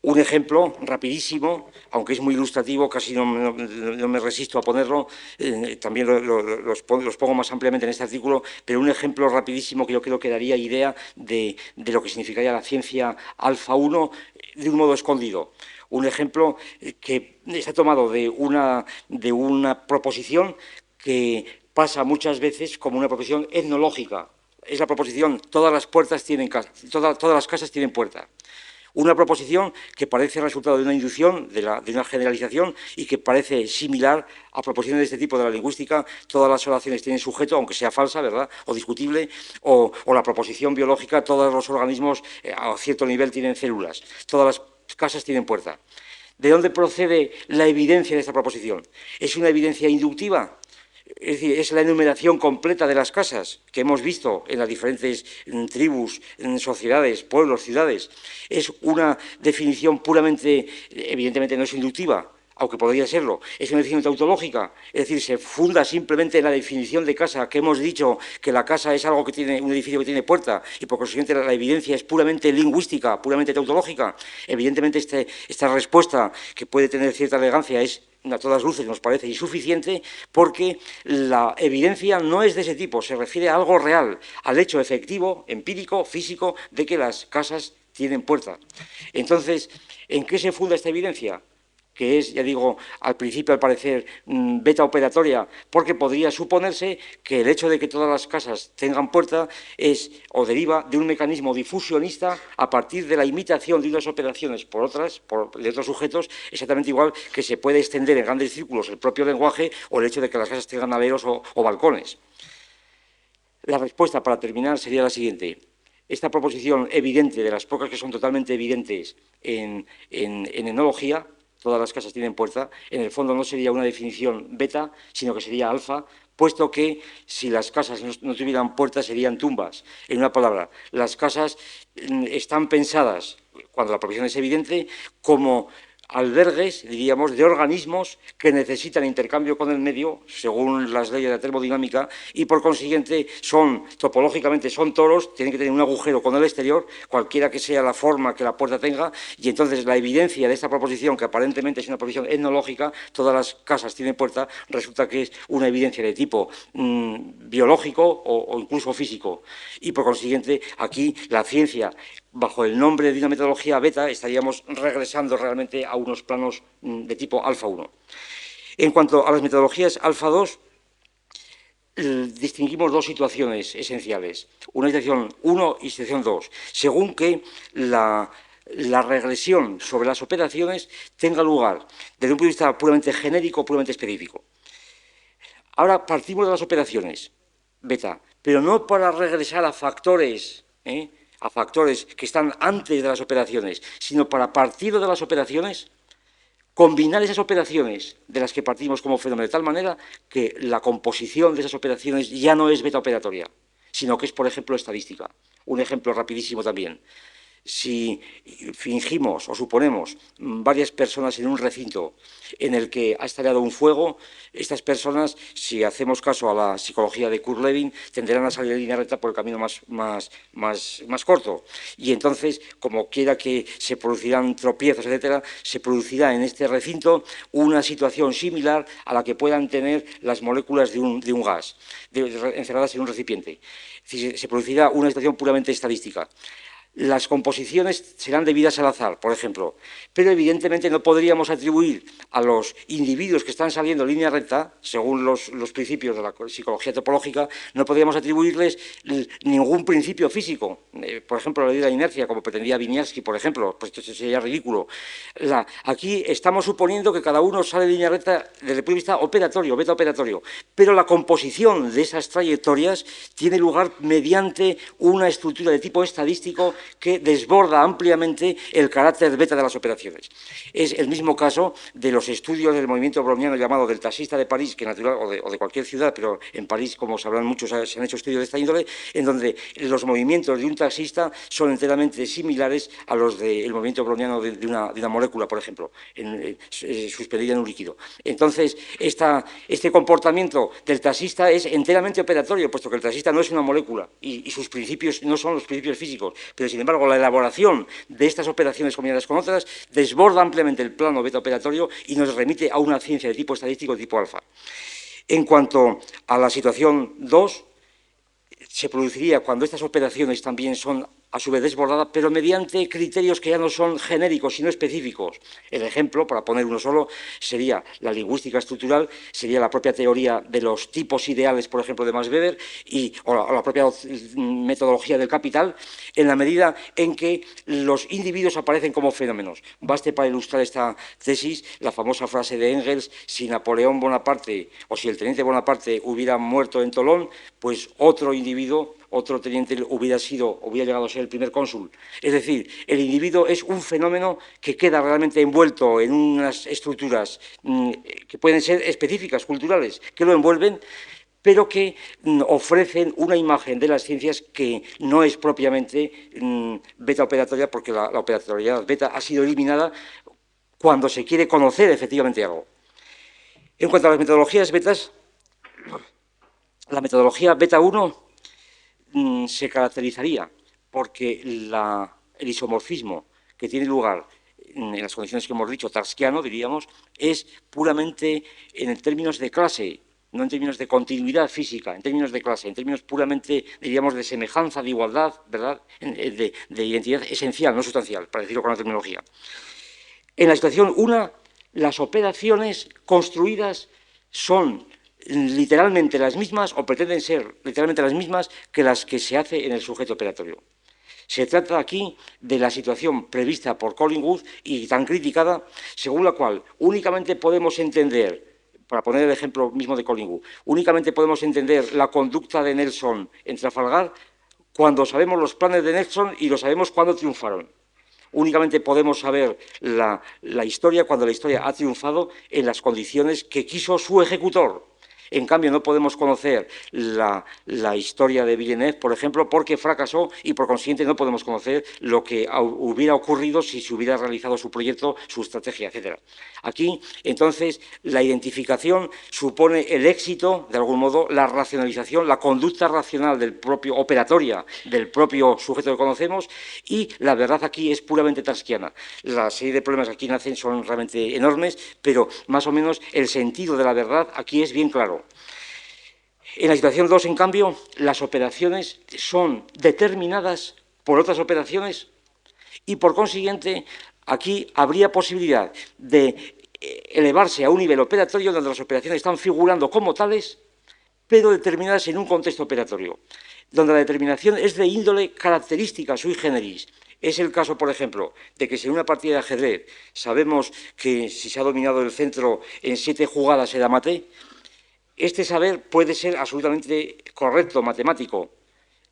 Un ejemplo rapidísimo, aunque es muy ilustrativo, casi no me resisto a ponerlo, también los pongo más ampliamente en este artículo, pero un ejemplo rapidísimo que yo creo que daría idea de lo que significaría la ciencia alfa 1 de un modo escondido. Un ejemplo que está tomado de una proposición que pasa muchas veces como una proposición etnológica. Es la proposición, todas las casas tienen puerta. Una proposición que parece resultado de una inducción, de una generalización, y que parece similar a proposiciones de este tipo de la lingüística. Todas las oraciones tienen sujeto, aunque sea falsa, ¿verdad?, o discutible, o la proposición biológica, todos los organismos a cierto nivel tienen células, todas las casas tienen puerta. ¿De dónde procede la evidencia de esta proposición? ¿Es una evidencia inductiva? Es decir, es la enumeración completa de las casas que hemos visto en las diferentes tribus, sociedades, pueblos, ciudades. Es una definición puramente, evidentemente no es inductiva, aunque podría serlo, es una definición tautológica, es decir, se funda simplemente en la definición de casa, que hemos dicho que la casa es algo que tiene, un edificio que tiene puerta, y por consiguiente la evidencia es puramente lingüística, puramente tautológica. Evidentemente esta respuesta, que puede tener cierta elegancia, es a todas luces nos parece insuficiente, porque la evidencia no es de ese tipo, se refiere a algo real, al hecho efectivo, empírico, físico, de que las casas tienen puerta. Entonces, ¿en qué se funda esta evidencia? Que es, ya digo, al principio, al parecer, beta operatoria, porque podría suponerse que el hecho de que todas las casas tengan puerta es o deriva de un mecanismo difusionista a partir de la imitación de unas operaciones por otras, de otros sujetos, exactamente igual que se puede extender en grandes círculos el propio lenguaje o el hecho de que las casas tengan aleros o balcones. La respuesta, para terminar, sería la siguiente. Esta proposición evidente, de las pocas que son totalmente evidentes en enología, todas las casas tienen puerta, en el fondo no sería una definición beta, sino que sería alfa, puesto que si las casas no tuvieran puertas serían tumbas. En una palabra, las casas están pensadas, cuando la proposición es evidente, como albergues, diríamos, de organismos que necesitan intercambio con el medio, según las leyes de la termodinámica, y por consiguiente topológicamente son toros, tienen que tener un agujero con el exterior, cualquiera que sea la forma que la puerta tenga, y entonces la evidencia de esta proposición, que aparentemente es una proposición etnológica, todas las casas tienen puerta, resulta que es una evidencia de tipo biológico o incluso físico. Y por consiguiente, aquí la ciencia, bajo el nombre de una metodología beta, estaríamos regresando realmente a unos planos de tipo alfa 1. En cuanto a las metodologías alfa 2, distinguimos dos situaciones esenciales, una situación 1 y situación 2, según que la regresión sobre las operaciones tenga lugar desde un punto de vista puramente genérico o puramente específico. Ahora partimos de las operaciones beta, pero no para regresar a factores que están antes de las operaciones, sino para partir de las operaciones, combinar esas operaciones de las que partimos como fenómeno de tal manera que la composición de esas operaciones ya no es beta operatoria, sino que es, por ejemplo, estadística. Un ejemplo rapidísimo también. Si fingimos o suponemos varias personas en un recinto en el que ha estallado un fuego, estas personas, si hacemos caso a la psicología de Kurt Lewin, tenderán a salir en línea recta por el camino más corto. Y entonces, como quiera que se producirán tropiezos, etcétera, se producirá en este recinto una situación similar a la que puedan tener las moléculas de un gas encerradas en un recipiente. Es decir, se producirá una situación puramente estadística. Las composiciones serán debidas al azar, por ejemplo, pero evidentemente no podríamos atribuir a los individuos que están saliendo en línea recta, según los principios de la psicología topológica, no podríamos atribuirles ningún principio físico, por ejemplo, la ley de la inercia, como pretendía Winiarski, por ejemplo, pues esto sería ridículo. Aquí estamos suponiendo que cada uno sale en línea recta desde el punto de vista operatorio, beta operatorio, pero la composición de esas trayectorias tiene lugar mediante una estructura de tipo estadístico que desborda ampliamente el carácter beta de las operaciones. Es el mismo caso de los estudios del movimiento browniano llamado del taxista de París, que natural, o de cualquier ciudad, pero en París, como sabrán muchos, se han hecho estudios de esta índole, en donde los movimientos de un taxista son enteramente similares a los del movimiento browniano de una molécula, por ejemplo, suspendida en un líquido. Entonces, este comportamiento del taxista es enteramente operatorio, puesto que el taxista no es una molécula y sus principios no son los principios físicos, pero sin embargo la elaboración de estas operaciones combinadas con otras desborda ampliamente el plano beta operatorio y nos remite a una ciencia de tipo estadístico de tipo alfa. En cuanto a la situación 2, se produciría cuando estas operaciones también son a su vez desbordadas, pero mediante criterios que ya no son genéricos, sino específicos. El ejemplo, para poner uno solo, sería la lingüística estructural, sería la propia teoría de los tipos ideales, por ejemplo, de Max Weber, o la propia metodología del capital, en la medida en que los individuos aparecen como fenómenos. Baste para ilustrar esta tesis la famosa frase de Engels: si Napoleón Bonaparte o si el teniente Bonaparte hubiera muerto en Tolón, pues otro individuo, otro teniente hubiera llegado a ser el primer cónsul. Es decir, el individuo es un fenómeno que queda realmente envuelto en unas estructuras que pueden ser específicas, culturales, que lo envuelven, pero que ofrecen una imagen de las ciencias que no es propiamente beta operatoria, porque la operatoriedad beta ha sido eliminada cuando se quiere conocer efectivamente algo. En cuanto a las metodologías betas, la metodología beta 1 se caracterizaría porque el isomorfismo que tiene lugar en las condiciones que hemos dicho, tarskiano, diríamos, es puramente en términos de clase, no en términos de continuidad física, en términos de clase, en términos puramente, diríamos, de semejanza, de igualdad, ¿verdad?, de identidad esencial, no sustancial, para decirlo con la terminología. En la situación 1, las operaciones construidas son literalmente las mismas, o pretenden ser literalmente las mismas, que las que se hace en el sujeto operatorio. Se trata aquí de la situación prevista por Collingwood y tan criticada, según la cual únicamente podemos entender, para poner el ejemplo mismo de Collingwood, únicamente podemos entender la conducta de Nelson en Trafalgar cuando sabemos los planes de Nelson y lo sabemos cuando triunfaron. Únicamente podemos saber la historia cuando la historia ha triunfado en las condiciones que quiso su ejecutor. En cambio, no podemos conocer la historia de Villeneuve, por ejemplo, porque fracasó y, por consiguiente, no podemos conocer lo que hubiera ocurrido si se hubiera realizado su proyecto, su estrategia, etc. Aquí, entonces, la identificación supone el éxito, de algún modo, la racionalización, la conducta racional del propio, operatoria del propio sujeto que conocemos, y la verdad aquí es puramente tarskiana. La serie de problemas que aquí nacen son realmente enormes, pero más o menos el sentido de la verdad aquí es bien claro. En la situación 2, en cambio, las operaciones son determinadas por otras operaciones y, por consiguiente, aquí habría posibilidad de elevarse a un nivel operatorio donde las operaciones están figurando como tales, pero determinadas en un contexto operatorio, donde la determinación es de índole característica sui generis. Es el caso, por ejemplo, de que si en una partida de ajedrez sabemos que si se ha dominado el centro en 7 jugadas se da mate, este saber puede ser absolutamente correcto, matemático,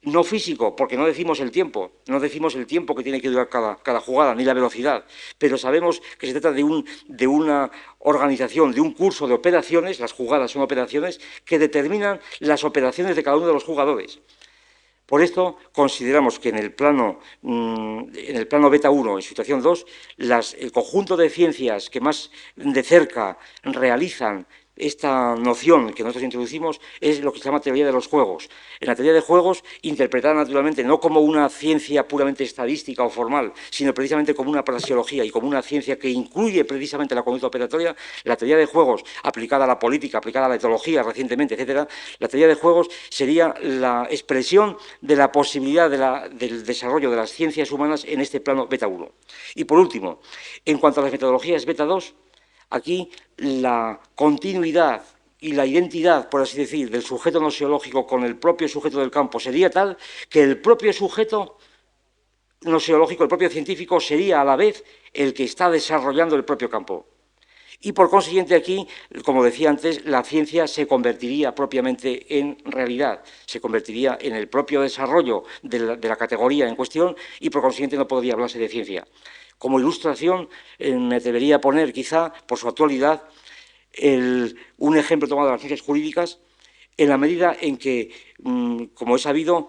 no físico, porque no decimos el tiempo que tiene que durar cada jugada, ni la velocidad, pero sabemos que se trata de una organización, de un curso de operaciones, las jugadas son operaciones, que determinan las operaciones de cada uno de los jugadores. Por esto, consideramos que en el plano beta 1, en situación 2, el conjunto de ciencias que más de cerca realizan esta noción que nosotros introducimos es lo que se llama teoría de los juegos. En la teoría de juegos, interpretada naturalmente no como una ciencia puramente estadística o formal, sino precisamente como una praxeología y como una ciencia que incluye precisamente la conducta operatoria, la teoría de juegos aplicada a la política, aplicada a la etología recientemente, etcétera, la teoría de juegos sería la expresión de la posibilidad del desarrollo de las ciencias humanas en este plano beta 1. Y por último, en cuanto a las metodologías beta 2, aquí la continuidad y la identidad, por así decir, del sujeto noseológico con el propio sujeto del campo sería tal que el propio sujeto noseológico, el propio científico, sería a la vez el que está desarrollando el propio campo. Y, por consiguiente, aquí, como decía antes, la ciencia se convertiría propiamente en realidad, se convertiría en el propio desarrollo de la categoría en cuestión y, por consiguiente, no podría hablarse de ciencia. Como ilustración, me atrevería a poner, quizá, por su actualidad, un ejemplo tomado de las ciencias jurídicas, en la medida en que, como he sabido,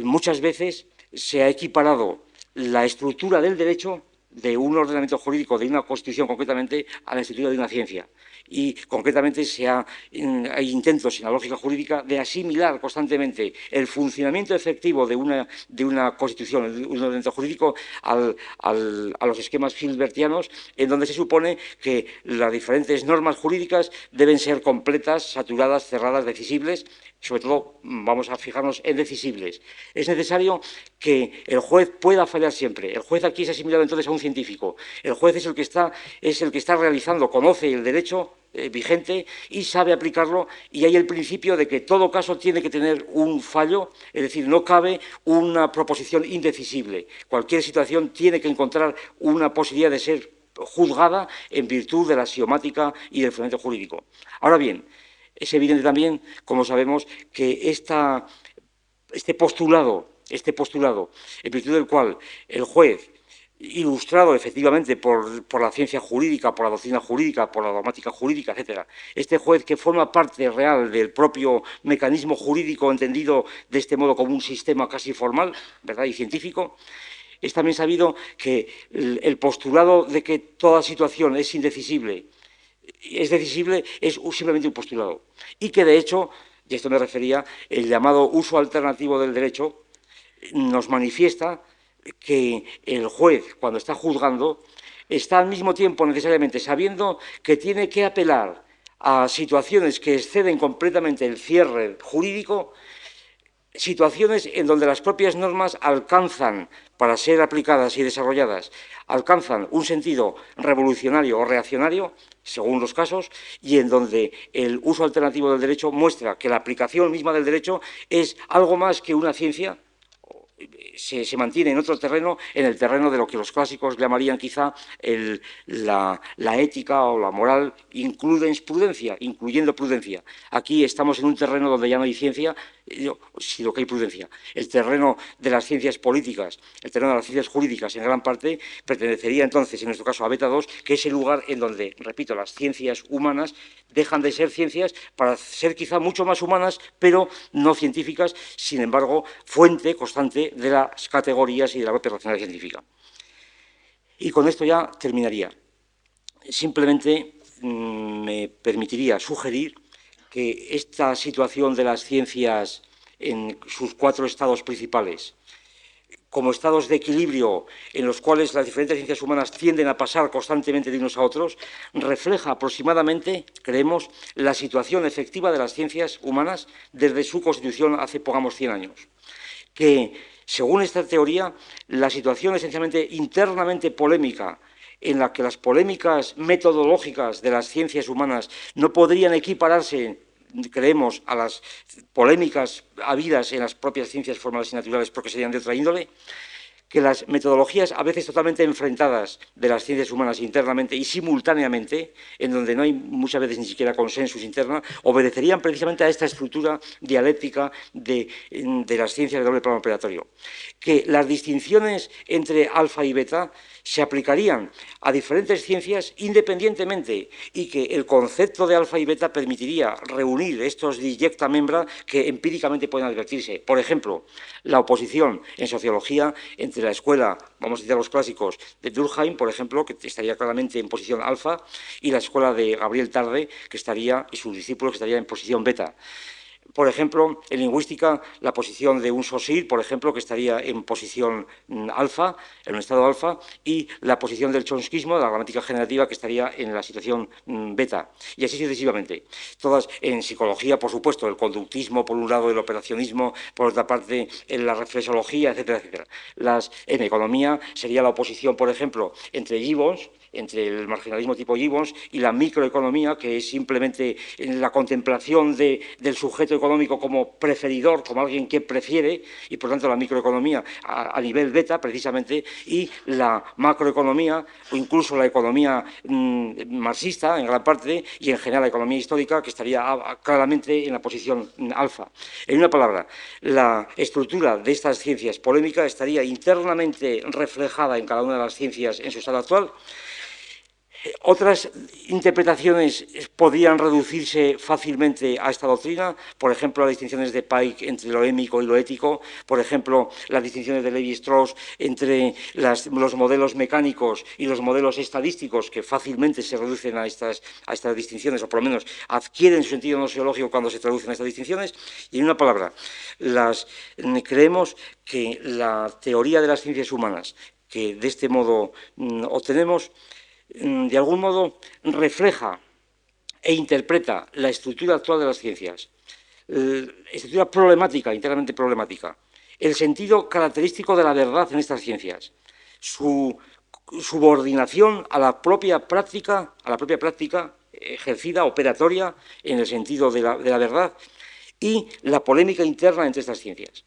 muchas veces se ha equiparado la estructura del derecho de un ordenamiento jurídico, de una constitución concretamente, a la estructura de una ciencia. Y concretamente hay intentos en la lógica jurídica de asimilar constantemente el funcionamiento efectivo de una constitución, de un ordenamiento jurídico, a los esquemas hilbertianos, en donde se supone que las diferentes normas jurídicas deben ser completas, saturadas, cerradas, decisibles. Sobre todo, vamos a fijarnos en decisibles. Es necesario que el juez pueda fallar siempre. El juez aquí es asimilado entonces a un científico. El juez es el que está realizando, conoce el derecho vigente y sabe aplicarlo, y hay el principio de que todo caso tiene que tener un fallo, es decir, no cabe una proposición indecisible. Cualquier situación tiene que encontrar una posibilidad de ser juzgada en virtud de la axiomática y del fundamento jurídico. Ahora bien, es evidente también, como sabemos, que este postulado, en virtud del cual el juez, ilustrado efectivamente por la ciencia jurídica, por la doctrina jurídica, por la dogmática jurídica, etcétera, este juez que forma parte real del propio mecanismo jurídico entendido de este modo como un sistema casi formal, ¿verdad?, y científico, es también sabido que el postulado de que toda situación es indecisible, es simplemente un postulado. Y que, de hecho, y a esto me refería, el llamado uso alternativo del derecho nos manifiesta que el juez, cuando está juzgando, está al mismo tiempo necesariamente sabiendo que tiene que apelar a situaciones que exceden completamente el cierre jurídico, situaciones en donde las propias normas alcanzan, para ser aplicadas y desarrolladas, alcanzan un sentido revolucionario o reaccionario, según los casos, y en donde el uso alternativo del derecho muestra que la aplicación misma del derecho es algo más que una ciencia, se mantiene en otro terreno, en el terreno de lo que los clásicos llamarían quizá la ética o la moral incluyendo prudencia. Aquí estamos en un terreno donde ya no hay ciencia, sino que hay prudencia. El terreno de las ciencias políticas, el terreno de las ciencias jurídicas, en gran parte, pertenecería entonces, en nuestro caso, a Beta 2, que es el lugar en donde, repito, las ciencias humanas dejan de ser ciencias para ser quizá mucho más humanas, pero no científicas, sin embargo, fuente constante de las categorías y de la propia racionalidad científica. Y con esto ya terminaría. Simplemente me permitiría sugerir que esta situación de las ciencias en sus 4 estados principales, como estados de equilibrio en los cuales las diferentes ciencias humanas tienden a pasar constantemente de unos a otros, refleja aproximadamente, creemos, la situación efectiva de las ciencias humanas desde su constitución hace, pongamos, 100 años. Que, según esta teoría, la situación esencialmente internamente polémica, en la que las polémicas metodológicas de las ciencias humanas no podrían equipararse, creemos, a las polémicas habidas en las propias ciencias formales y naturales porque serían de otra índole, que las metodologías a veces totalmente enfrentadas de las ciencias humanas internamente y simultáneamente, en donde no hay muchas veces ni siquiera consensus interna, obedecerían precisamente a esta estructura dialéctica de las ciencias de doble plano operatorio. Que las distinciones entre alfa y beta se aplicarían a diferentes ciencias independientemente y que el concepto de alfa y beta permitiría reunir estos disjecta membra que empíricamente pueden advertirse. Por ejemplo, la oposición en sociología entre la escuela, vamos a citar los clásicos, de Durkheim, por ejemplo, que estaría claramente en posición alfa, y la escuela de Gabriel Tarde, que estaría, y sus discípulos, que estarían en posición beta. Por ejemplo, en lingüística, la posición de un Saussure, por ejemplo, que estaría en posición alfa, en un estado alfa, y la posición del chomskismo, de la gramática generativa, que estaría en la situación beta, y así sucesivamente. Todas en psicología, por supuesto, el conductismo, por un lado, el operacionismo, por otra parte, en la reflexología, etcétera, etcétera. En economía sería la oposición, por ejemplo, entre Gibbons, entre el marginalismo tipo Gibbons y la microeconomía, que es simplemente la contemplación del sujeto económico como preferidor, como alguien que prefiere, y por tanto la microeconomía a nivel beta, precisamente, y la macroeconomía, o incluso la economía marxista, en gran parte, y en general la economía histórica, que estaría claramente en la posición alfa. En una palabra, la estructura de estas ciencias polémicas estaría internamente reflejada en cada una de las ciencias en su estado actual. Otras interpretaciones podrían reducirse fácilmente a esta doctrina, por ejemplo, las distinciones de Pike entre lo émico y lo ético, por ejemplo, las distinciones de Levi-Strauss entre los modelos mecánicos y los modelos estadísticos, que fácilmente se reducen a estas distinciones, o por lo menos adquieren su sentido nosiológico cuando se traducen a estas distinciones. Y en una palabra, creemos que la teoría de las ciencias humanas, que de este modo obtenemos, de algún modo refleja e interpreta la estructura actual de las ciencias, estructura problemática, internamente problemática, el sentido característico de la verdad en estas ciencias, su subordinación a la propia práctica ejercida, operatoria, en el sentido de la verdad, y la polémica interna entre estas ciencias.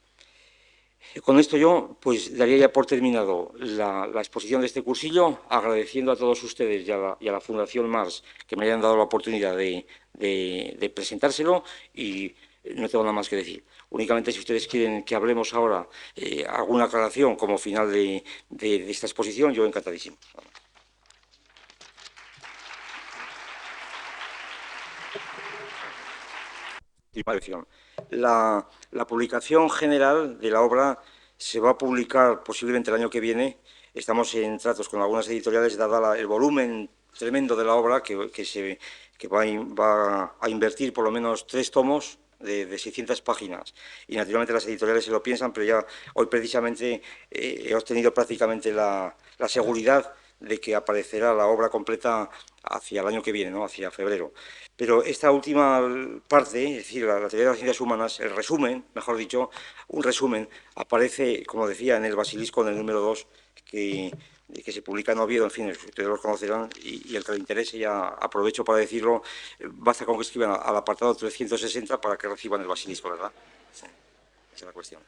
Con esto yo pues daría ya por terminado la exposición de este cursillo, agradeciendo a todos ustedes y a la Fundación Mars que me hayan dado la oportunidad de presentárselo, y no tengo nada más que decir. Únicamente, si ustedes quieren que hablemos ahora alguna aclaración como final de esta exposición, yo encantadísimo. La publicación general de la obra se va a publicar posiblemente el año que viene. Estamos en tratos con algunas editoriales, dada el volumen tremendo de la obra, que va a invertir por lo menos 3 tomos de 600 páginas. Y naturalmente las editoriales se lo piensan, pero ya hoy precisamente he obtenido prácticamente la seguridad de que aparecerá la obra completa hacia el año que viene, ¿no? Hacia febrero. Pero esta última parte, es decir, la teoría de las ciencias humanas, el resumen, mejor dicho, un resumen, aparece, como decía, en el Basilisco, en el número 2, que se publica en Oviedo, en fin, ustedes lo conocerán, y el que le interese, ya aprovecho para decirlo, basta con que escriban al apartado 360 para que reciban el Basilisco, ¿verdad? Sí, esa es la cuestión.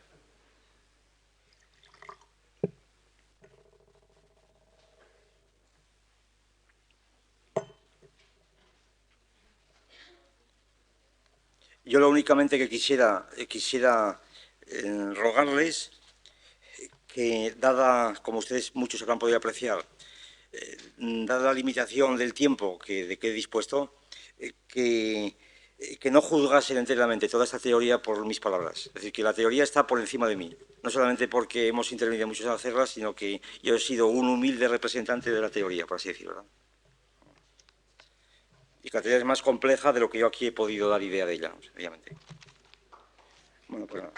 Yo lo únicamente que quisiera rogarles que, como ustedes muchos habrán podido apreciar, dada la limitación del tiempo de que he dispuesto, que no juzgasen enteramente toda esta teoría por mis palabras. Es decir, que la teoría está por encima de mí. No solamente porque hemos intervenido muchos en hacerla, sino que yo he sido un humilde representante de la teoría, por así decirlo, ¿verdad? Y que la teoría es más compleja de lo que yo aquí he podido dar idea de ella, obviamente. Bueno, pues nada.